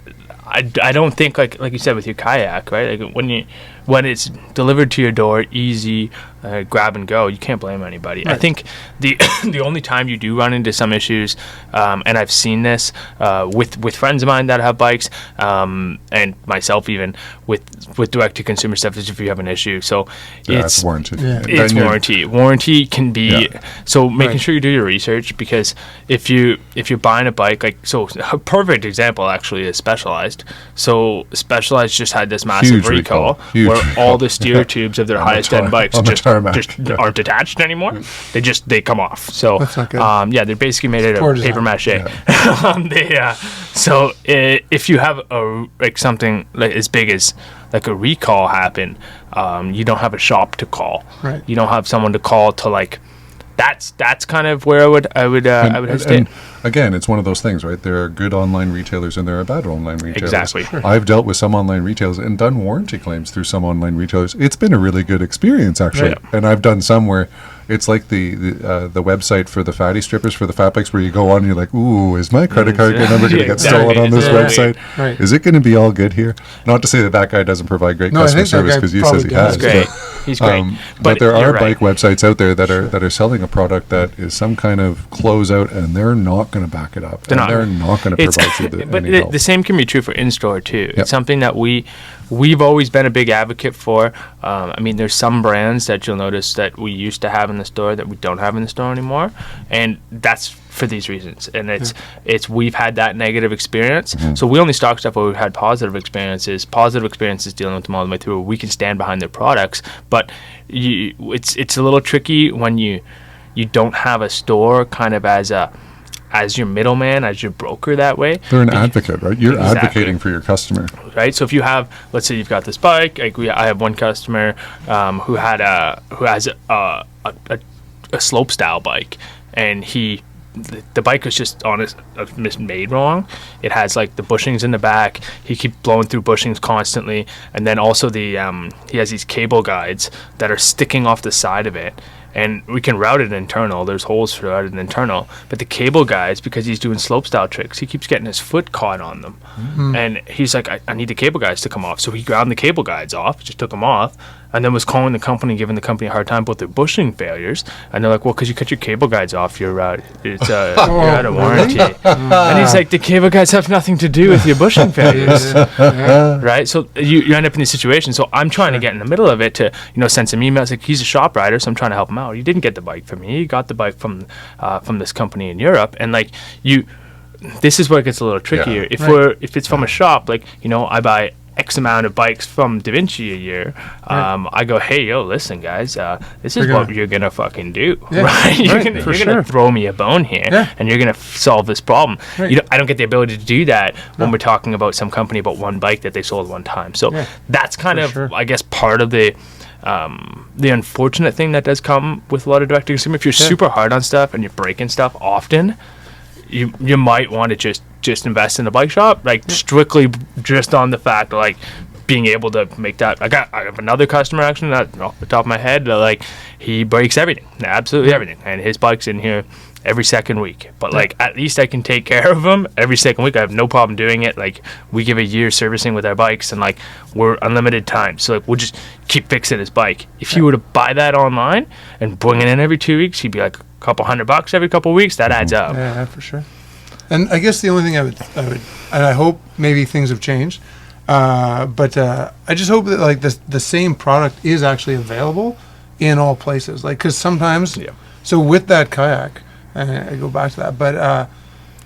[SPEAKER 1] don't think, like you said with your kayak, right? Like, when it's delivered to your door, easy, grab and go, you can't blame anybody.
[SPEAKER 3] Right.
[SPEAKER 1] I think the only time you do run into some issues, and I've seen this with friends of mine that have bikes, and myself even with direct to consumer stuff, is if you have an issue. So
[SPEAKER 2] it's warranty.
[SPEAKER 3] Yeah.
[SPEAKER 1] It's warranty. Warranty can be so making sure you do your research, because if you're buying a bike, like, so a perfect example actually is Specialized. So Specialized just had this massive recall where all the steer tubes of their highest end bikes just aren't attached anymore. They come off. So
[SPEAKER 3] that's not good.
[SPEAKER 1] they're basically made out of paper mache. So if you have something like as big as like a recall happen, you don't have a shop to call.
[SPEAKER 3] Right.
[SPEAKER 1] You don't have someone to call to, like. That's kind of where I would hesitate.
[SPEAKER 2] And again, it's one of those things, right? There are good online retailers and there are bad online retailers.
[SPEAKER 1] Exactly.
[SPEAKER 3] Sure.
[SPEAKER 2] I've dealt with some online retailers and done warranty claims through some online retailers. It's been a really good experience, actually.
[SPEAKER 1] Yeah.
[SPEAKER 2] And I've done some where it's like the website for the fatty strippers for the fat bikes, where you go on and you're like, ooh, is my credit card number going to get stolen on this website?
[SPEAKER 3] Right.
[SPEAKER 2] Is it going to be all good here? Not to say that guy doesn't provide great customer service, because he says he has.
[SPEAKER 1] Great. He's great.
[SPEAKER 2] But there are bike websites out there that are selling a product that is some kind of closeout, and they're not going to back it up. They're not going to provide you any help.
[SPEAKER 1] The same can be true for in-store too.
[SPEAKER 2] Yep.
[SPEAKER 1] It's something that we've always been a big advocate for. I mean, there's some brands that you'll notice that we used to have in the store that we don't have in the store anymore, and that's for these reasons. And it's we've had that negative experience, so we only stock stuff where we've had positive experiences dealing with them all the way through. We can stand behind their products, but it's a little tricky when you don't have a store kind of as your middleman, as your broker that way.
[SPEAKER 2] They're an advocate, right? You're
[SPEAKER 1] Exactly.
[SPEAKER 2] advocating for your customer.
[SPEAKER 1] Right. So if you have, let's say you've got this bike, like I have one customer who has a slope style bike, and the bike was just made wrong. It has like the bushings in the back. He keeps blowing through bushings constantly, and then also he has these cable guides that are sticking off the side of it. And we can route it internal. There's holes for routed internal. But the cable guides, because he's doing slopestyle tricks, he keeps getting his foot caught on them. Mm-hmm. And he's like, I need the cable guides to come off. So he ground the cable guides off, just took them off, and then was calling the company, giving the company a hard time about their bushing failures. And they're like, well, because you cut your cable guides off, you're out of warranty. And he's like, the cable guides have nothing to do with your bushing failures. Right? So you end up in this situation. So I'm trying to get in the middle of it to, send some emails. Like, he's a shop rider, so I'm trying to help him out. He didn't get the bike from me. He got the bike from this company in Europe. And this is where it gets a little trickier.
[SPEAKER 2] Yeah.
[SPEAKER 1] If it's from a shop, like, I buy X amount of bikes from DaVinci a year, I go, hey, yo, listen, guys, this is what you're gonna fucking do, right? You're gonna throw me a bone here, and you're gonna solve this problem.
[SPEAKER 3] Right.
[SPEAKER 1] I don't get the ability to do that when we're talking about some company about one bike that they sold one time. So that's kind of, I guess, part of the unfortunate thing that does come with a lot of direct to consumer. If you're super hard on stuff and you're breaking stuff often, you might want to just invest in a bike shop, like strictly just on the fact of like being able to make that. I have another customer actually, not off the top of my head, like he breaks everything, absolutely everything, and his bike's in here every second week, but like at least I can take care of them every second week. I have no problem doing it. Like we give a year servicing with our bikes, and like we're unlimited time, so like we'll just keep fixing his bike. If you were to buy that online and bring it in every 2 weeks, he'd be like a couple $100 every couple of weeks. That adds up.
[SPEAKER 3] Yeah, for sure. And I guess the only thing I would, and I hope maybe things have changed, but I just hope that like the same product is actually available in all places. Like, because sometimes, so with that kayak, and I go back to that, but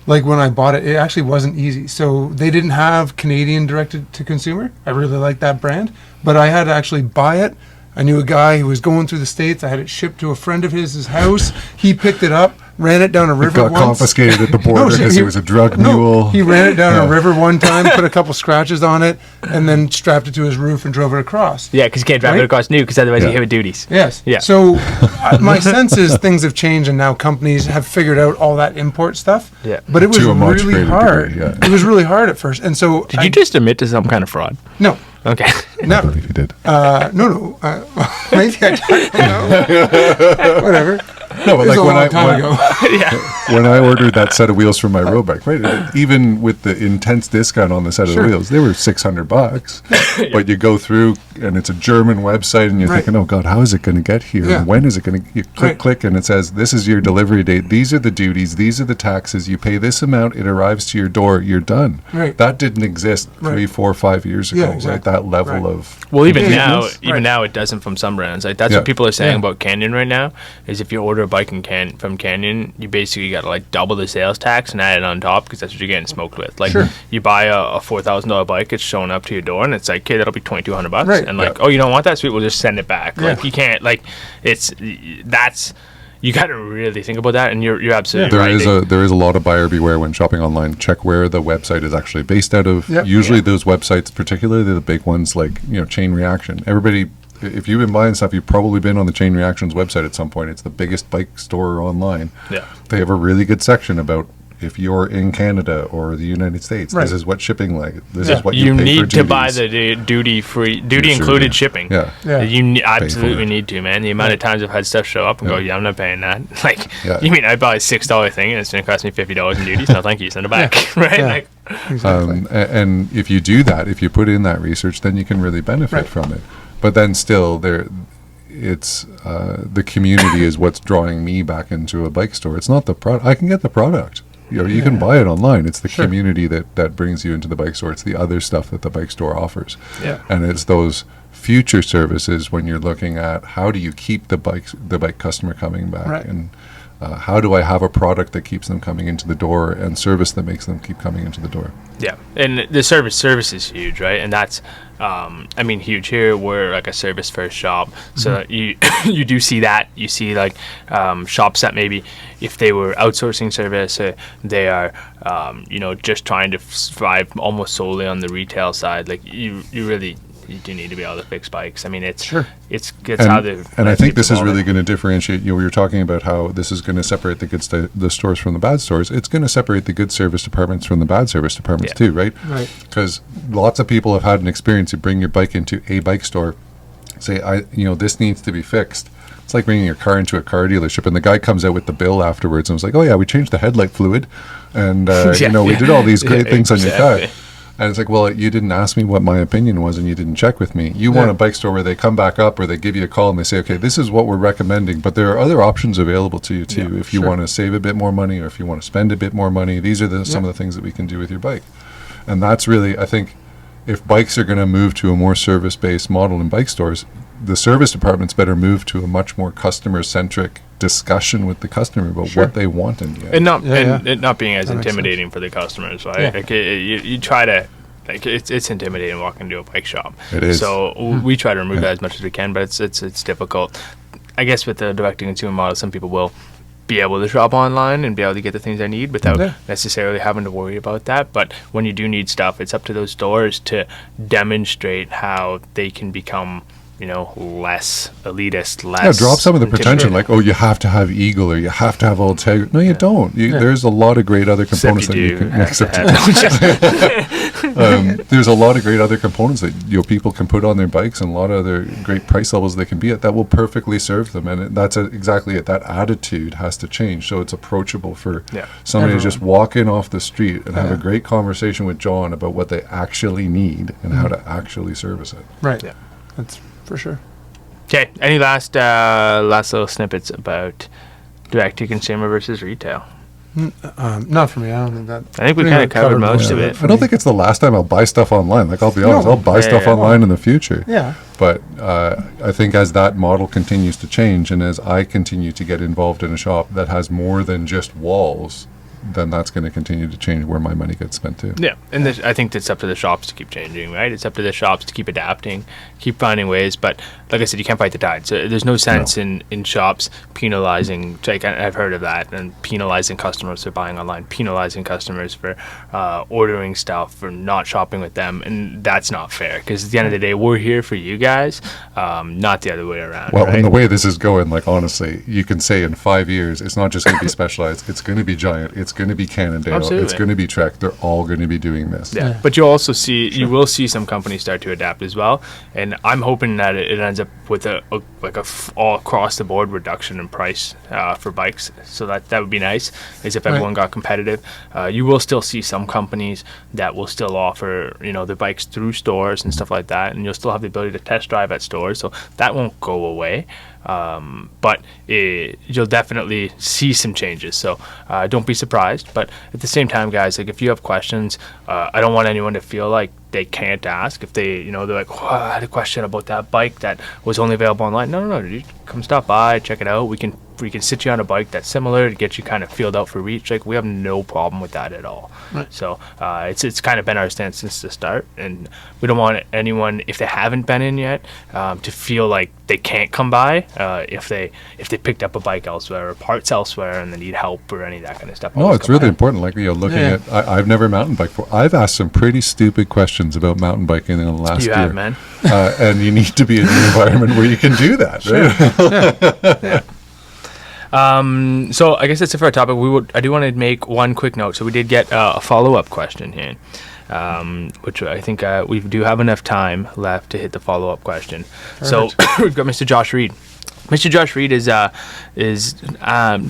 [SPEAKER 3] like when I bought it, it actually wasn't easy. So they didn't have Canadian directed to consumer. I really like that brand, but I had to actually buy it. I knew a guy who was going through the States. I had it shipped to a friend of his house. He picked it up, ran it down a river
[SPEAKER 2] It got confiscated at the border because he was a drug mule.
[SPEAKER 3] He ran it down a river one time, put a couple scratches on it, and then strapped it to his roof and drove it across.
[SPEAKER 1] Yeah, because you can't drive it across new, because otherwise you hit with duties.
[SPEAKER 3] Yes.
[SPEAKER 1] Yeah.
[SPEAKER 3] So my sense is things have changed, and now companies have figured out all that import stuff.
[SPEAKER 1] Yeah.
[SPEAKER 3] But it was
[SPEAKER 2] To a much
[SPEAKER 3] really
[SPEAKER 2] greater
[SPEAKER 3] hard.
[SPEAKER 2] degree, yeah.
[SPEAKER 3] It was really hard at first, and so
[SPEAKER 1] Did you just admit to some kind of fraud?
[SPEAKER 3] no.
[SPEAKER 1] Okay.
[SPEAKER 2] I
[SPEAKER 3] Never.
[SPEAKER 2] believe he did.
[SPEAKER 3] No. Maybe I don't know. Whatever.
[SPEAKER 2] No, but
[SPEAKER 3] It was
[SPEAKER 2] like
[SPEAKER 3] a
[SPEAKER 2] when
[SPEAKER 3] long time ago.
[SPEAKER 2] when I ordered that set of wheels for my road bike, right? Even with the intense discount on the set of wheels, they were $600. But you go through, and it's a German website, and you're thinking, "Oh God, how is it going to get here?
[SPEAKER 3] Yeah.
[SPEAKER 2] And when is it going to?" You click, and it says, "This is your delivery date. These are the duties. These are the taxes. You pay this amount. It arrives to your door. You're done."
[SPEAKER 3] Right.
[SPEAKER 2] That didn't exist 3, 4, 5 years ago.
[SPEAKER 3] Yeah,
[SPEAKER 2] Right?
[SPEAKER 3] exactly.
[SPEAKER 2] That level
[SPEAKER 3] Right.
[SPEAKER 2] of
[SPEAKER 1] Well, even
[SPEAKER 3] Yes.
[SPEAKER 1] now,
[SPEAKER 3] Right.
[SPEAKER 1] now it doesn't from some brands. Like that's
[SPEAKER 2] Yeah.
[SPEAKER 1] what people are saying
[SPEAKER 3] Yeah.
[SPEAKER 1] about Canyon right now. Is if you order a bike from Canyon, you basically got to like double the sales tax and add it on top, because that's what you're getting smoked with. Like you buy a $4,000 bike, it's showing up to your door, and it's like, okay, that'll be $2,200,
[SPEAKER 3] Right.
[SPEAKER 1] and like, oh, you don't want that? Sweet, we'll just send it back. Like you can't, like, that's. You got to really think about that, and you're absolutely right.
[SPEAKER 2] There is a lot of buyer beware when shopping online. Check where the website is actually based out of.
[SPEAKER 3] Yep.
[SPEAKER 2] Usually those websites, particularly the big ones like Chain Reaction. Everybody, if you've been buying stuff, you've probably been on the Chain Reactions website at some point. It's the biggest bike store online.
[SPEAKER 1] Yeah.
[SPEAKER 2] They have a really good section about if you're in Canada or the United States, this is what shipping like. This is what you pay
[SPEAKER 1] need
[SPEAKER 2] for
[SPEAKER 1] to buy
[SPEAKER 2] duties.
[SPEAKER 1] the duty
[SPEAKER 2] You
[SPEAKER 1] included
[SPEAKER 2] sure
[SPEAKER 1] shipping.
[SPEAKER 2] Yeah.
[SPEAKER 3] Yeah.
[SPEAKER 1] You
[SPEAKER 2] for
[SPEAKER 1] absolutely
[SPEAKER 2] it.
[SPEAKER 1] need to, man. The amount of times I've had stuff show up and go, yeah, I'm not paying that. Like,
[SPEAKER 2] Yeah.
[SPEAKER 1] you mean I buy a $6 thing and it's going to cost me $50 in duties? No, thank you. Send it back. Right?
[SPEAKER 3] Yeah.
[SPEAKER 1] Like,
[SPEAKER 3] Exactly.
[SPEAKER 2] And if you do that, if you put in that research, then you can really benefit from it. But then still, it's the community is what's drawing me back into a bike store. It's not the product. I can get the product. You can buy it online. It's the community that brings you into the bike store. It's the other stuff that the bike store offers.
[SPEAKER 1] Yeah.
[SPEAKER 2] And it's those future services when you're looking at how do you keep the bike customer coming back,
[SPEAKER 3] Right.
[SPEAKER 2] and how do I have a product that keeps them coming into the door, and service that makes them keep coming into the door.
[SPEAKER 1] yeah. And the service is huge, right? And that's, huge here. We're like a service first shop. So you do see that. You see like shops that maybe if they were outsourcing service, they are, just trying to survive almost solely on the retail side. Like you do need to be able to fix bikes. I mean, it's how the
[SPEAKER 2] and I think this is
[SPEAKER 1] evolving.
[SPEAKER 2] really going to differentiate. We were talking about how this is going to separate the good the stores from the bad stores. It's going to separate the good service departments from the bad service departments too, right?
[SPEAKER 3] Right.
[SPEAKER 2] Because lots of people have had an experience. You bring your bike into a bike store, say, this needs to be fixed. It's like bringing your car into a car dealership, and the guy comes out with the bill afterwards and was like, "Oh yeah, we changed the headlight fluid, and we did all these great things on your car." And it's like, well, you didn't ask me what my opinion was, and you didn't check with me. You want a bike store where they come back up, or they give you a call and they say, okay, this is what we're recommending, but there are other options available to you too. If you want to save a bit more money, or if you want to spend a bit more money, these are some of the things that we can do with your bike. And that's really, I think, if bikes are going to move to a more service-based model in bike stores, the service departments better move to a much more customer-centric discussion with the customer about what they want in the end.
[SPEAKER 1] And not being as intimidating for the customers, right?
[SPEAKER 3] Yeah.
[SPEAKER 1] Like you try to like it's intimidating walking into a bike shop.
[SPEAKER 2] It is.
[SPEAKER 1] So we try to remove that as much as we can, but it's difficult. I guess with the direct to consumer model, some people will be able to shop online and be able to get the things I need without necessarily having to worry about that. But when you do need stuff, it's up to those stores to demonstrate how they can become, less elitist, less...
[SPEAKER 2] Yeah, drop some of the pretension, like, oh, you have to have Eagle or you have to have Ultegra. No, you don't. There's a lot of great other components that you can... Except there's a lot of great other components that people can put on their bikes, and a lot of other great price levels they can be at that will perfectly serve them. And that's exactly it. That attitude has to change, so it's approachable for somebody to just walk in off the street and have a great conversation with John about what they actually need and how to actually service it.
[SPEAKER 3] Right. Yeah. That's for sure.
[SPEAKER 1] Okay. Any last little snippets about direct to consumer versus retail?
[SPEAKER 3] Not for me. I don't think that.
[SPEAKER 1] I think we kind of covered most of it.
[SPEAKER 2] I don't think it's the last time I'll buy stuff online. Like, I'll be honest, I'll buy stuff online in the future.
[SPEAKER 3] Yeah.
[SPEAKER 2] But I think as that model continues to change, and as I continue to get involved in a shop that has more than just walls, then that's going to continue to change where my money gets spent too.
[SPEAKER 1] Yeah, and I think it's up to the shops to keep changing, right? It's up to the shops to keep adapting, keep finding ways. But like I said, you can't fight the tide. So there's no sense in shops penalizing, like I've heard of that, and penalizing customers for buying online, penalizing customers for ordering stuff, for not shopping with them. And that's not fair, because at the end of the day, we're here for you guys, not the other way around.
[SPEAKER 2] Well,
[SPEAKER 1] right?
[SPEAKER 2] And the way this is going, like, honestly, you can say in 5 years, it's not just going to be Specialized, it's going to be Giant, it's going to be Cannondale,
[SPEAKER 1] Absolutely.
[SPEAKER 2] It's going to be Trek. They're all going to be doing this.
[SPEAKER 1] Yeah, but you will see some companies start to adapt as well, and I'm hoping that it ends up with a all across the board reduction in price for bikes. So that would be nice, is if everyone got competitive. You will still see some companies that will still offer their bikes through stores and stuff like that, and you'll still have the ability to test drive at stores. So that won't go away. But you'll definitely see some changes, so don't be surprised. But at the same time, guys, like, if you have questions, I don't want anyone to feel like they can't ask. If they, they're like, oh, I had a question about that bike that was only available online. No, you come stop by, check it out. We can sit you on a bike that's similar to get you kind of feeled out for reach. Like, we have no problem with that at all. Right. So it's kind of been our stance since the start, and we don't want anyone, if they haven't been in yet, to feel like they can't come by if they picked up a bike elsewhere or parts elsewhere and they need help or any of that kind of stuff.
[SPEAKER 2] No, it's really important. Like, looking at, I've never mountain biked before. I've asked some pretty stupid questions about mountain biking in the last year.
[SPEAKER 1] You have, man.
[SPEAKER 2] And you need to be in an environment where you can do that, right?
[SPEAKER 1] So I guess that's it for our topic. I do want to make one quick note. So we did get a follow-up question here, which I think we do have enough time left to hit the follow-up question. Perfect. So we've got Mr. Josh Reed. Mr. Josh Reed is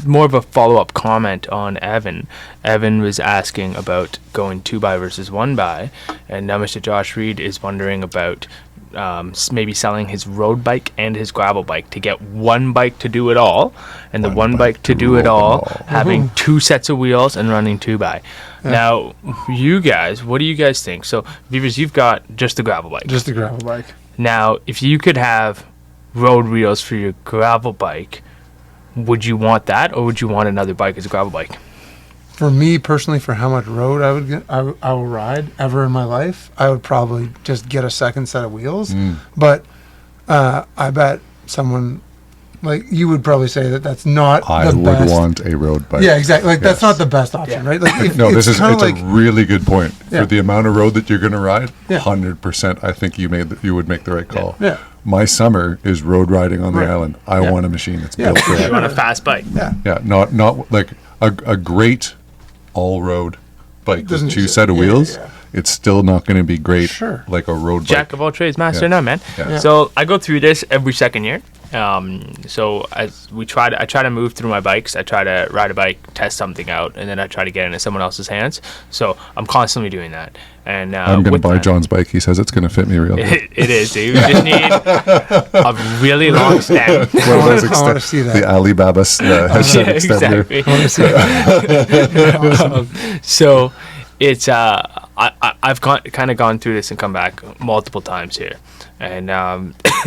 [SPEAKER 1] more of a follow-up comment on Evan. Evan was asking about going 2x versus 1x, and now Mr. Josh Reed is wondering about maybe selling his road bike and his gravel bike to get one bike to do it all, and the one bike to do it all having two sets of wheels and running 2x. Yeah. Now, you guys, what do you guys think? So, Beavers, you've got just the gravel bike.
[SPEAKER 3] Just the gravel bike.
[SPEAKER 1] Now, if you could have road wheels for your gravel bike, would you want that, or would you want another bike as a gravel bike?
[SPEAKER 3] For me personally, for how much road I will ride ever in my life, I would probably just get a second set of wheels. But I bet someone like you would probably say that that's not the best. I would
[SPEAKER 2] want a road bike.
[SPEAKER 3] Yeah, exactly. Like, that's not the best option, right? Like,
[SPEAKER 2] no, it's a really good point. For the amount of road that you're going to ride, 100%, I think you would make the right call.
[SPEAKER 3] Yeah.
[SPEAKER 2] My summer is road riding on the island. I want a machine that's built for that.
[SPEAKER 1] You want a fast bike.
[SPEAKER 3] Yeah.
[SPEAKER 2] Not like a great all-road bike with two set of wheels. It's still not going to be great like a road bike.
[SPEAKER 1] Jack of all trades, master none, man. So I go through this every second year. So as I try to move through my bikes. I try to ride a bike, test something out, and then I try to get it into someone else's hands. So I'm constantly doing that. And
[SPEAKER 2] I'm going to buy John's bike. He says it's going to fit me real good.
[SPEAKER 1] It is, dude. You just need a really long stem.
[SPEAKER 3] I want to see that.
[SPEAKER 2] The Alibaba headset extender.
[SPEAKER 1] Exactly. So it's I've kind of gone through this and come back multiple times here. And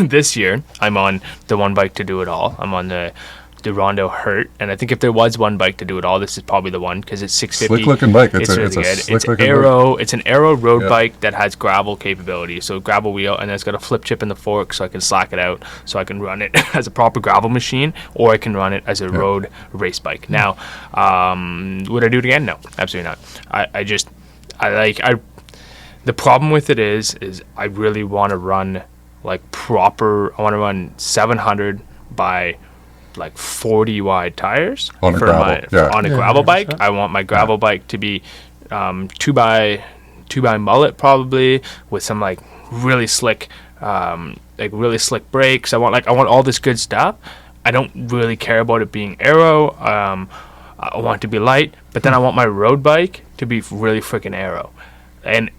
[SPEAKER 1] this year, I'm on the one bike to do it all. I'm on the the Rondo hurt, and I think if there was one bike to do it all, this is probably the one because it's 650.
[SPEAKER 2] Slick looking bike.
[SPEAKER 1] It's really good.
[SPEAKER 2] slick
[SPEAKER 1] It's
[SPEAKER 2] looking
[SPEAKER 1] Aero. It's an Aero road
[SPEAKER 2] Yeah.
[SPEAKER 1] bike that has gravel capability. So gravel wheel, and then it's got a flip chip in the fork, so I can slack it out, so I can run it as a proper gravel machine, or I can run it as a road race bike. Now, would I do it again? No, absolutely not. The problem with it is I really want to run like proper. I want to run 700 by like 40 wide tires
[SPEAKER 2] On a gravel, yeah.
[SPEAKER 1] on a
[SPEAKER 3] Yeah,
[SPEAKER 1] gravel bike.
[SPEAKER 3] 100%.
[SPEAKER 1] I want my gravel bike to be 2x mullet probably with some like really slick brakes. I want all this good stuff. I don't really care about it being aero. I want it to be light, but then I want my road bike to be really freaking aero. And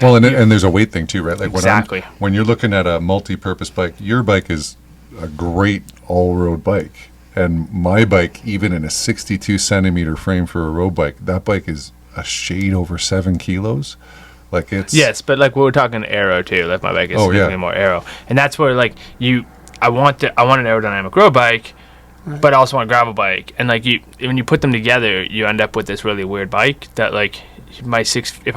[SPEAKER 2] Well, and there's a weight thing too, right? Like
[SPEAKER 1] Exactly.
[SPEAKER 2] when you're looking at a multi-purpose bike, your bike is a great all-road bike, and my bike, even in a 62 centimeter frame for a road bike, that bike is a shade over 7 kilos. Like it's
[SPEAKER 1] yes, but like we're talking aero too. Like my bike is significantly more aero, and that's where like I want an aerodynamic road bike, but I also want a gravel bike. And like when you put them together, you end up with this really weird bike that like if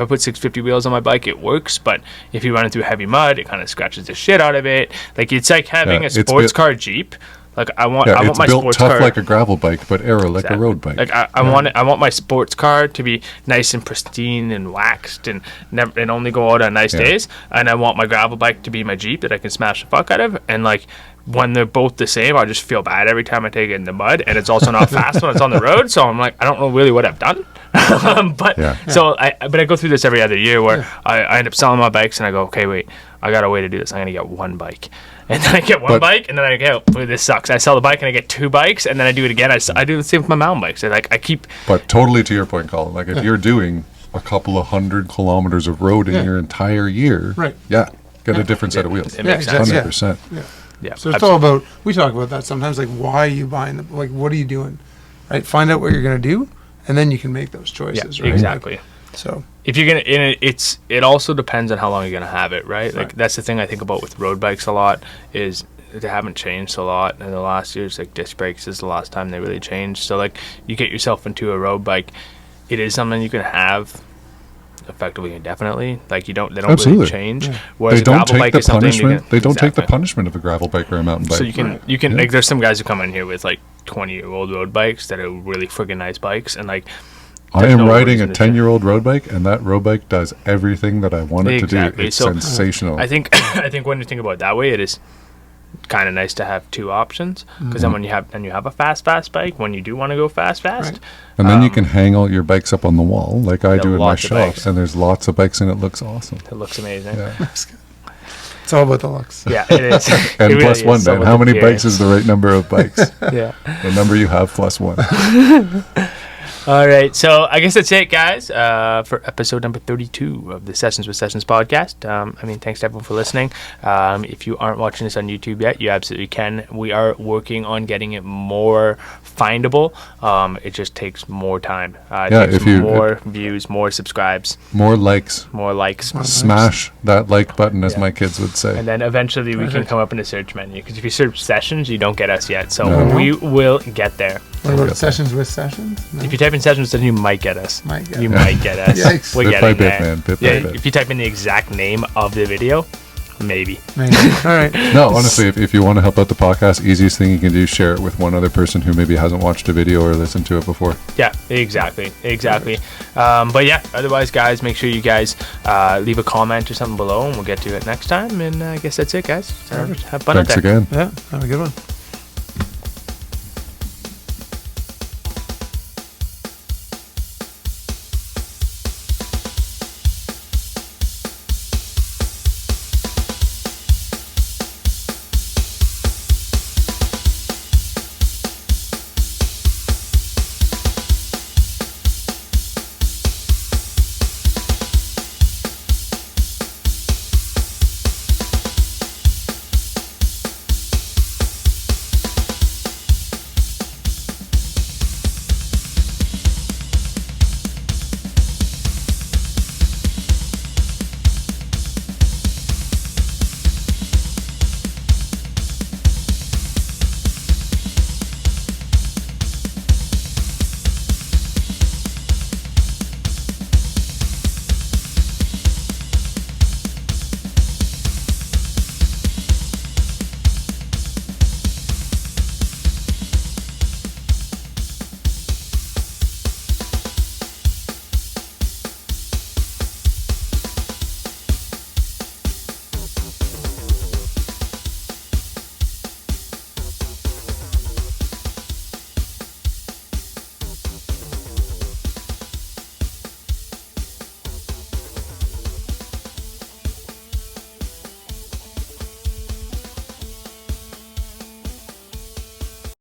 [SPEAKER 1] I put 650 wheels on my bike, it works. But if you run it through heavy mud, it kind of scratches the shit out of it. Like it's like having
[SPEAKER 2] Yeah,
[SPEAKER 1] a sports car Jeep. Like I want
[SPEAKER 2] it's
[SPEAKER 1] my
[SPEAKER 2] built
[SPEAKER 1] sports
[SPEAKER 2] tough
[SPEAKER 1] car
[SPEAKER 2] like a gravel bike, but aero like a road bike.
[SPEAKER 1] Like I want my sports car to be nice and pristine and waxed and only go out on nice days. And I want my gravel bike to be my Jeep that I can smash the fuck out of. And like when they're both the same, I just feel bad every time I take it in the mud. And it's also not fast when it's on the road. So I'm like, I don't know really what I've done. So I go through this every other year where I end up selling my bikes and I go, okay, wait, I got a way to do this. I'm gonna get one bike. And then I get one bike, and then I go, oh, this sucks. I sell the bike, and I get 2 bikes, and then I do it again. I do the same with my mountain bikes. I keep...
[SPEAKER 2] But totally to your point, Colin, like if you're doing a couple of 100 kilometers of road in your entire year,
[SPEAKER 3] Right.
[SPEAKER 2] get a different set of wheels.
[SPEAKER 1] It makes sense.
[SPEAKER 3] Yeah.
[SPEAKER 2] 100%.
[SPEAKER 1] Yeah,
[SPEAKER 3] So it's all about, we talk about that sometimes, like why are you buying them? Like what are you doing? Right? Find out what you're going to do, and then you can make those choices,
[SPEAKER 1] yeah,
[SPEAKER 3] right?
[SPEAKER 1] exactly.
[SPEAKER 3] Like, so
[SPEAKER 1] If you're gonna, it also depends on how long you're gonna have it, right? Like that's the thing I think about with road bikes a lot is they haven't changed a lot in the last years. Like disc brakes is the last time they really changed. So like you get yourself into a road bike, it is something you can have effectively indefinitely. Like they don't
[SPEAKER 2] Absolutely.
[SPEAKER 1] really change.
[SPEAKER 3] Yeah.
[SPEAKER 1] Whereas
[SPEAKER 2] They
[SPEAKER 1] a
[SPEAKER 2] don't
[SPEAKER 1] gravel
[SPEAKER 2] take
[SPEAKER 1] bike
[SPEAKER 2] the
[SPEAKER 1] is something you
[SPEAKER 2] punishment.
[SPEAKER 1] can,
[SPEAKER 2] They don't take the
[SPEAKER 1] Exactly.
[SPEAKER 2] punishment of a gravel bike or a mountain bike.
[SPEAKER 1] So you can
[SPEAKER 2] Yeah.
[SPEAKER 1] like there's some guys who come in here with like 20-year-old road bikes that are really friggin' nice bikes, and like
[SPEAKER 2] I
[SPEAKER 1] there's
[SPEAKER 2] am
[SPEAKER 1] no
[SPEAKER 2] riding a
[SPEAKER 1] reason to
[SPEAKER 2] 10-year-old road bike, and that road bike does everything that I want it to do.
[SPEAKER 1] Exactly.
[SPEAKER 2] It's
[SPEAKER 1] So,
[SPEAKER 2] sensational.
[SPEAKER 1] I think when you think about it that way, it is kind of nice to have 2 options because then when you have a fast bike when you do want to go fast,
[SPEAKER 3] Right.
[SPEAKER 2] And then you can hang all your bikes up on the wall, like I
[SPEAKER 1] Yeah,
[SPEAKER 2] do in my
[SPEAKER 1] lots of
[SPEAKER 2] shop,
[SPEAKER 1] bikes.
[SPEAKER 2] and there's lots of bikes, and it looks awesome.
[SPEAKER 1] it looks amazing.
[SPEAKER 2] Yeah.
[SPEAKER 3] it's all about the looks.
[SPEAKER 1] Yeah, it is.
[SPEAKER 2] And
[SPEAKER 1] It really
[SPEAKER 2] plus
[SPEAKER 1] is.
[SPEAKER 2] one,
[SPEAKER 1] So
[SPEAKER 2] Dan.
[SPEAKER 1] with
[SPEAKER 2] How
[SPEAKER 1] the
[SPEAKER 2] many bikes
[SPEAKER 1] appearance.
[SPEAKER 2] is the right number of bikes?
[SPEAKER 1] Yeah.
[SPEAKER 2] The number you have plus 1.
[SPEAKER 1] All right, so I guess that's it, guys, for episode number 32 of the Sessions with Sessions podcast. Thanks to everyone for listening. If you aren't watching this on YouTube yet, you absolutely can. We are working on getting it more findable. It just takes more time. It
[SPEAKER 2] Yeah,
[SPEAKER 1] takes
[SPEAKER 2] if you-
[SPEAKER 1] more views, more subscribes,
[SPEAKER 2] More likes.
[SPEAKER 1] more likes.
[SPEAKER 2] Smash that like button, as
[SPEAKER 1] Yeah.
[SPEAKER 2] my kids would say.
[SPEAKER 1] And then eventually we can
[SPEAKER 3] Perfect.
[SPEAKER 1] come up in the search menu. Because if you search Sessions, you don't get us yet. So
[SPEAKER 2] No.
[SPEAKER 1] we will get there.
[SPEAKER 3] What about sessions with sessions? No?
[SPEAKER 1] If you type in Sessions, then you might get us.
[SPEAKER 3] Might get
[SPEAKER 1] you
[SPEAKER 3] us.
[SPEAKER 1] might get us.
[SPEAKER 3] Yikes.
[SPEAKER 1] We're
[SPEAKER 2] Bit by
[SPEAKER 1] getting
[SPEAKER 2] bit,
[SPEAKER 1] there.
[SPEAKER 2] man, bit by
[SPEAKER 1] Yeah,
[SPEAKER 2] bit.
[SPEAKER 1] if you type in the exact name of the video, maybe.
[SPEAKER 3] Maybe. All right.
[SPEAKER 2] No, honestly, if you want to help out the podcast, easiest thing you can do is share it with one other person who maybe hasn't watched a video or listened to it before.
[SPEAKER 1] Yeah, exactly. But yeah, otherwise, guys, make sure you guys leave a comment or something below, and we'll get to it next time. And I guess that's it, guys. So
[SPEAKER 3] Perfect.
[SPEAKER 1] have fun out
[SPEAKER 2] Thanks
[SPEAKER 1] there.
[SPEAKER 2] again.
[SPEAKER 3] Yeah. Have a good one.